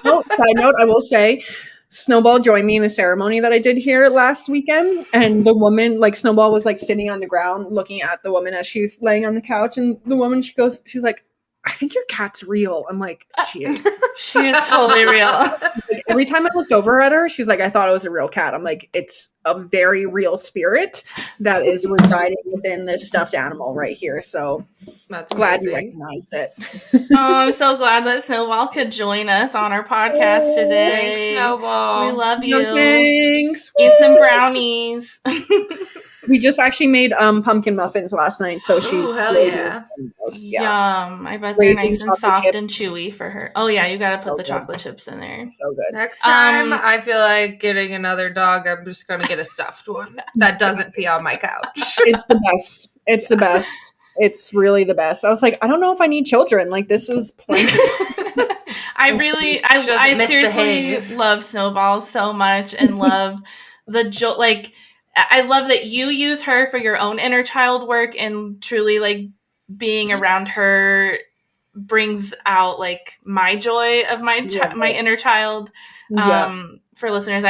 note, I will say, Snowball joined me in a ceremony that I did here last weekend. And the woman, like Snowball was like sitting on the ground looking at the woman as she's laying on the couch. And the woman, she's like, I think your cat's real. I'm like, she is.
She is totally real.
Like, every time I looked over at her, she's like, I thought it was a real cat. I'm like, it's a very real spirit that is residing within this stuffed animal right here. So
that's
glad you recognized it.
Oh, I'm so glad that Snowball could join us on our podcast today.
Thanks, Snowball.
We love you.
No, thanks.
Eat some brownies.
We just actually made pumpkin muffins last night, so she's
hell yeah.
Yum. I bet they're nice and soft and chewy for her. Oh yeah, you gotta put the chocolate chips in there.
So good.
Next time I feel like getting another dog, I'm just gonna get a stuffed one that doesn't pee on my couch.
It's the best. It's the best. It's really the best. I was like, I don't know if I need children. Like, this is plenty.
I seriously love Snowball so much and love the joy. Like, I love that you use her for your own inner child work, and truly, like, being around her brings out like my joy of my inner child. For listeners,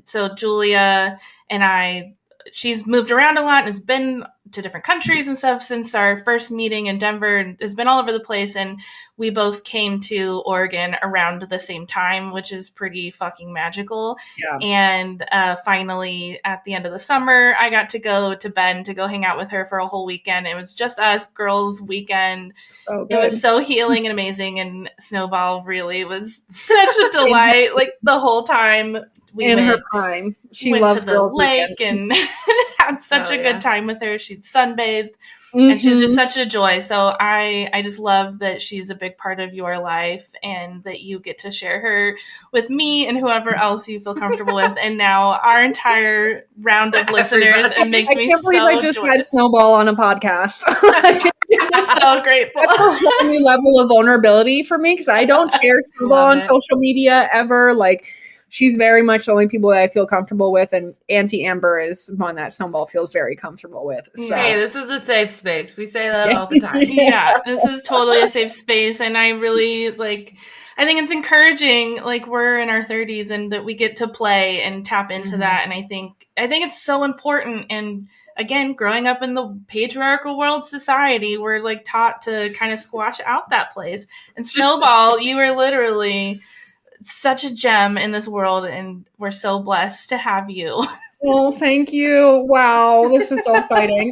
so Julia and she's moved around a lot and has been to different countries and stuff since our first meeting in Denver, and has been all over the place. And we both came to Oregon around the same time, which is pretty fucking magical. Yeah. And finally, at the end of the summer, I got to go to Bend to go hang out with her for a whole weekend. It was just us girls weekend. Oh, it was so healing and amazing. And Snowball really was such a delight. Like, the whole time.
In her prime. She loves
to the lake and had such a good time with her. She'd sunbathed, and she's just such a joy. So I just love that she's a big part of your life, and that you get to share her with me and whoever else you feel comfortable with. And now our entire round of listeners. It makes me so I can't believe I just had
Snowball on a podcast.
I'm so grateful.
That's a whole new level of vulnerability for me, because I don't share Snowball on social media ever. Like, she's very much the only people that I feel comfortable with, and Auntie Amber is one that Snowball feels very comfortable with. So.
Hey, this is a safe space. We say that all the time.
Yeah, this is totally a safe space, and I really I think it's encouraging. Like, we're in our 30s, and that we get to play and tap into that, and I think it's so important. And again, growing up in the patriarchal world society, we're like taught to kind of squash out that place. And Snowball, you are literally such a gem in this world, and we're so blessed to have you.
Well, thank you. Wow, this is so exciting.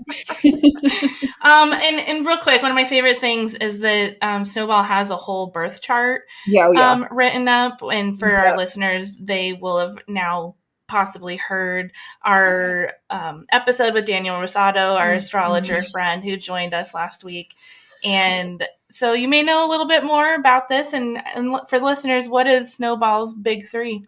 And real quick, one of my favorite things is that Snowball has a whole birth chart written up, and for our listeners, they will have now possibly heard our episode with Daniel Rosado, our astrologer friend who joined us last week. And so you may know a little bit more about this. And for the listeners, what is Snowball's big three?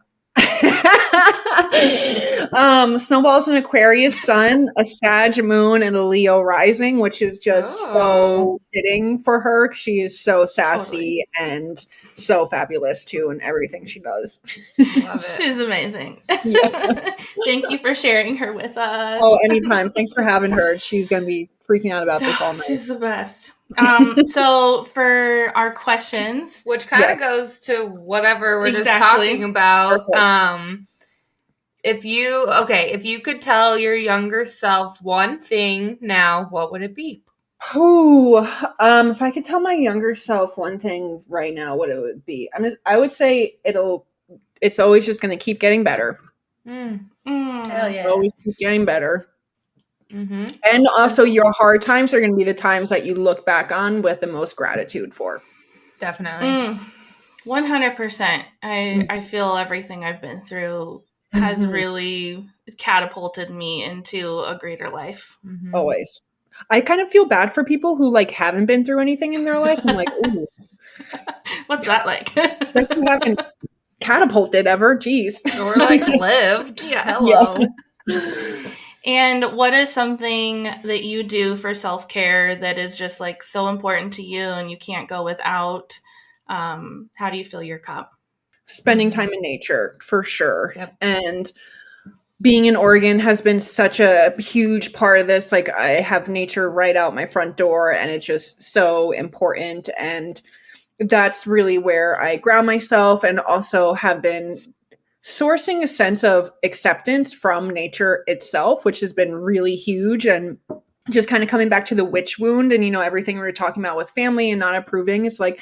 Snowball's an Aquarius sun, a Sag moon, and a Leo rising, which is just so fitting for her. She is so sassy and so fabulous too, in everything she does.
Love it. She's amazing. Yeah. Thank you for sharing her with us.
Oh, anytime. Thanks for having her. She's going to be freaking out about this all night.
She's the best. So for our questions,
which kind of goes to whatever we're just talking about. Perfect. If you could tell your younger self one thing now, what would it be?
If I could tell my younger self one thing right now, what it would be, I would say it's always just going to keep getting better.
Hell yeah.
Always keep getting better. Mm-hmm. And also, your hard times are going to be the times that you look back on with the most gratitude for.
Definitely.
100%. I feel everything I've been through has really catapulted me into a greater life.
Mm-hmm. Always. I kind of feel bad for people who haven't been through anything in their life. I'm like, ooh.
What's that like?
Guess you haven't catapulted ever. Jeez.
Or lived.
Yeah. Hello. Yeah. And what is something that you do for self-care that is just so important to you and you can't go without? How do you fill your cup?
Spending time in nature, for sure. Yep. And being in Oregon has been such a huge part of this. I have nature right out my front door, and it's just so important. And that's really where I ground myself, and also have been sourcing a sense of acceptance from nature itself, which has been really huge. And just kind of coming back to the witch wound and, everything we were talking about with family and not approving, it's like,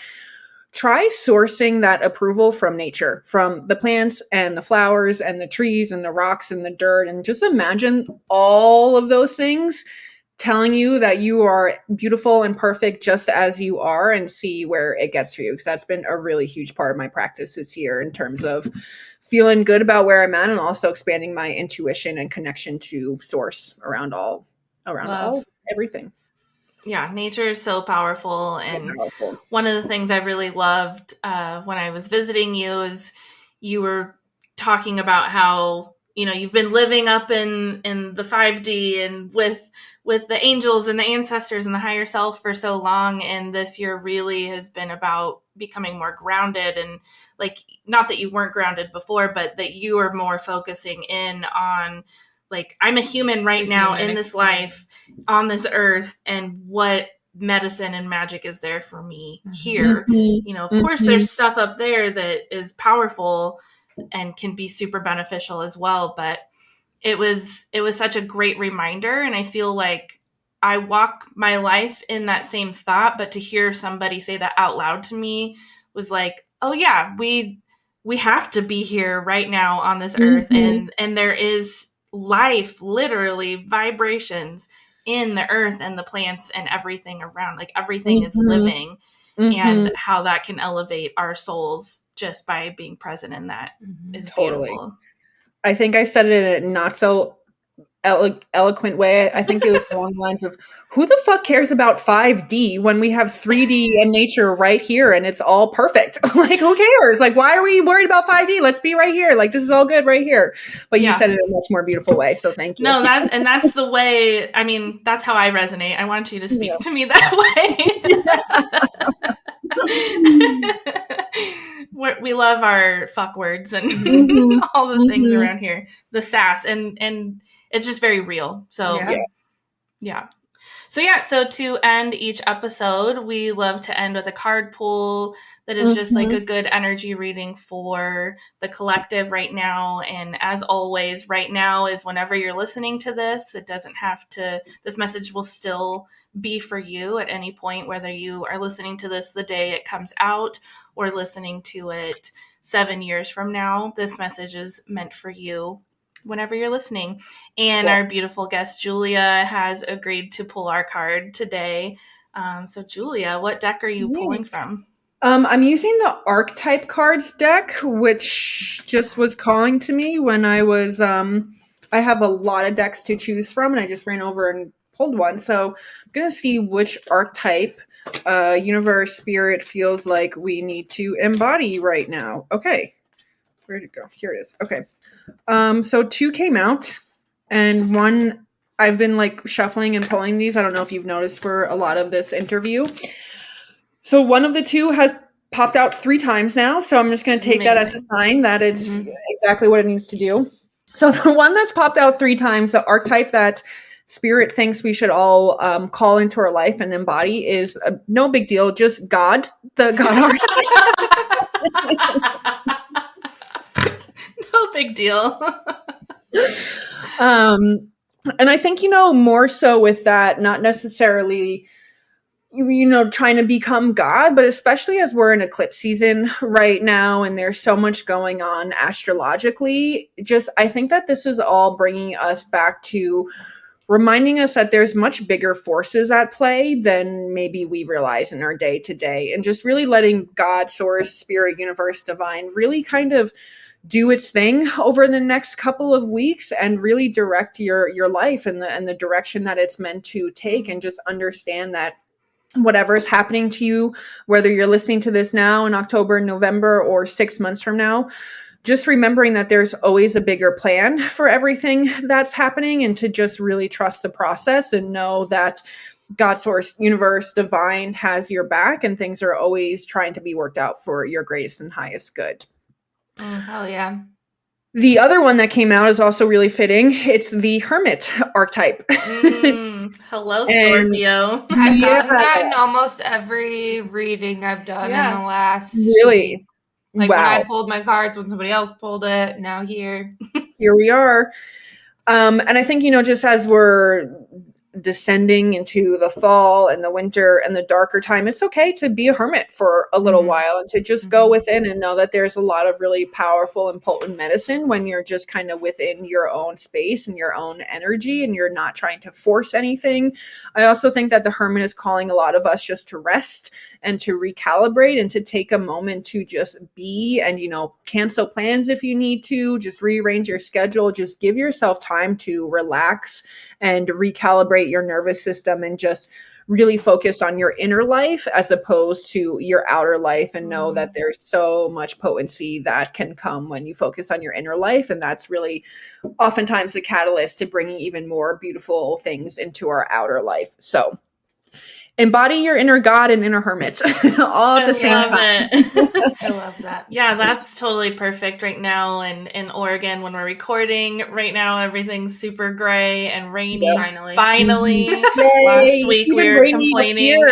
try sourcing that approval from nature, from the plants and the flowers and the trees and the rocks and the dirt. And just imagine all of those things telling you that you are beautiful and perfect just as you are, and see where it gets for you. Because that's been a really huge part of my practice this year in terms of feeling good about where I'm at, and also expanding my intuition and connection to source around everything.
Yeah, nature is so powerful. And one of the things I really loved when I was visiting you is you were talking about how, you've been living up in the 5D and with the angels and the ancestors and the higher self for so long. And this year really has been about becoming more grounded, and like, not that you weren't grounded before, but that you are more focusing in on, like, I'm a human right now in this life on this earth, and what medicine and magic is there for me here. Of course there's stuff up there that is powerful and can be super beneficial as well. But it was such a great reminder. And I feel like I walk my life in that same thought, but to hear somebody say that out loud to me was like, oh yeah, we have to be here right now on this earth. And there is life, literally vibrations in the earth and the plants and everything around, like everything is living, and how that can elevate our souls just by being present in that is beautiful.
I think I said it in a not so eloquent way. I think it was along the lines of, who the fuck cares about 5D when we have 3D and nature right here and it's all perfect? Like, who cares? Like, why are we worried about 5D? Let's be right here. Like, this is all good right here. But you said it in a much more beautiful way. So thank you.
No, that's the way. I mean, that's how I resonate. I want you to speak to me that way. We love our fuck words and all the things around here, the sass, and it's just very real. So yeah. So to end each episode, we love to end with a card pull that is just like a good energy reading for the collective right now. And as always, right now is whenever you're listening to this. It doesn't have to, this message will still be for you at any point, whether you are listening to this the day it comes out or listening to it 7 years from now. This message is meant for you whenever you're listening. And our beautiful guest, Julia, has agreed to pull our card today. So Julia, what deck are you pulling from?
I'm using the Archetype Cards deck, which just was calling to me when I was, I have a lot of decks to choose from, and I just ran over and pulled one. So I'm going to see which archetype universe spirit feels like we need to embody right now. Okay. Where'd it go? Here it is. Okay. So 2 came out, and 1, I've been like shuffling and pulling these. I don't know if you've noticed for a lot of this interview. So 1 of the 2 has popped out 3 times now. So I'm just going to take that as a sign that it's exactly what it needs to do. So the one that's popped out 3 times, the archetype that spirit thinks we should all call into our life and embody is no big deal. Just God, the God archetype.
No big deal.
And I think, more so with that, not necessarily, trying to become God, but especially as we're in eclipse season right now and there's so much going on astrologically, I think that this is all bringing us back to reminding us that there's much bigger forces at play than maybe we realize in our day to day, and just really letting God, source, spirit, universe, divine really kind of do its thing over the next couple of weeks and really direct your life and the direction that it's meant to take, and just understand that whatever's happening to you, whether you're listening to this now in October, November, or 6 months from now, just remembering that there's always a bigger plan for everything that's happening, and to just really trust the process and know that God, source, universe, divine has your back, and things are always trying to be worked out for your greatest and highest good.
Hell yeah.
The other one that came out is also really fitting. It's the Hermit archetype.
Hello, Scorpio.
I've gotten that in almost every reading I've done in the last
really
Like when I pulled my cards, when somebody else pulled it, now here
we are. And I think, just as we're descending into the fall and the winter and the darker time, it's okay to be a hermit for a little while and to just go within and know that there's a lot of really powerful and potent medicine when you're just kind of within your own space and your own energy and you're not trying to force anything. I also think that the hermit is calling a lot of us just to rest and to recalibrate and to take a moment to just be and, cancel plans if you need to, just rearrange your schedule, just give yourself time to relax and recalibrate your nervous system and just really focus on your inner life as opposed to your outer life, and know that there's so much potency that can come when you focus on your inner life. And that's really oftentimes the catalyst to bringing even more beautiful things into our outer life. So embody your inner God and inner hermit all at the same time.
I love that.
Yeah, that's totally perfect right now. And in Oregon, when we're recording right now, everything's super gray and rainy.
Yeah.
Finally. Last week we were complaining.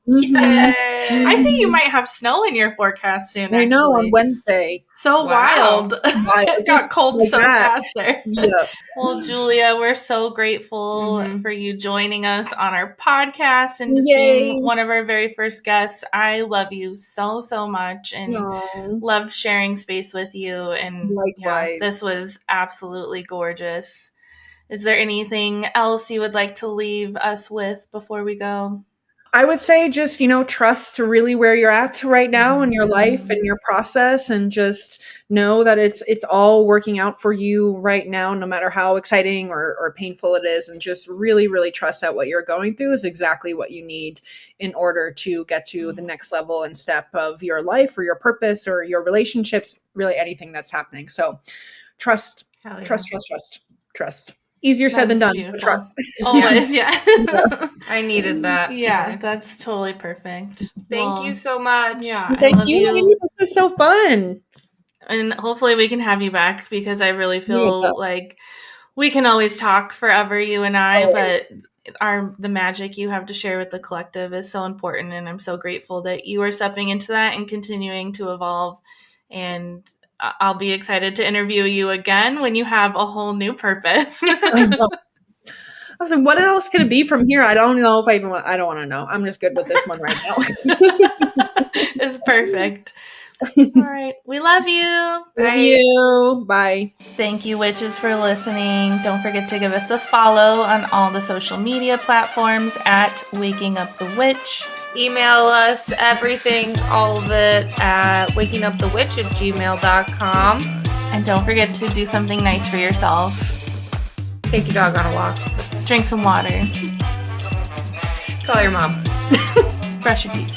I think you might have snow in your forecast soon.
I know, on Wednesday.
So wild. It got cold like so fast there. Yeah. Well, Julia, we're so grateful for you joining us on our podcast and just being one of our very first guests. I love you so, so much and love sharing space with you. And
likewise.
This was absolutely gorgeous. Is there anything else you would like to leave us with before we go?
I would say just, trust really where you're at right now in your life and your process, and just know that it's all working out for you right now, no matter how exciting or painful it is. And just really, really trust that what you're going through is exactly what you need in order to get to the next level and step of your life or your purpose or your relationships, really anything that's happening. So trust. Easier said than done.
Beautiful.
Trust.
Always, yeah.
I needed that.
Yeah, that's totally perfect.
Thank you so much.
Yeah.
Thank you, ladies. This was so fun.
And hopefully we can have you back, because I really feel like we can always talk forever, you and I, but the magic you have to share with the collective is so important. And I'm so grateful that you are stepping into that and continuing to evolve. And I'll be excited to interview you again when you have a whole new purpose.
I was like, what else could it be from here? I don't know if I even I don't want to know. I'm just good with this one right now.
It's perfect. All right. We love you.
Love you. Bye.
Thank you, witches, for listening. Don't forget to give us a follow on all the social media platforms at Waking Up the Witch.
Email us everything, all of it, at wakingupthewitch@gmail.com.
And don't forget to do something nice for yourself.
Take your dog on a walk.
Drink some water.
Call your mom.
Brush your teeth.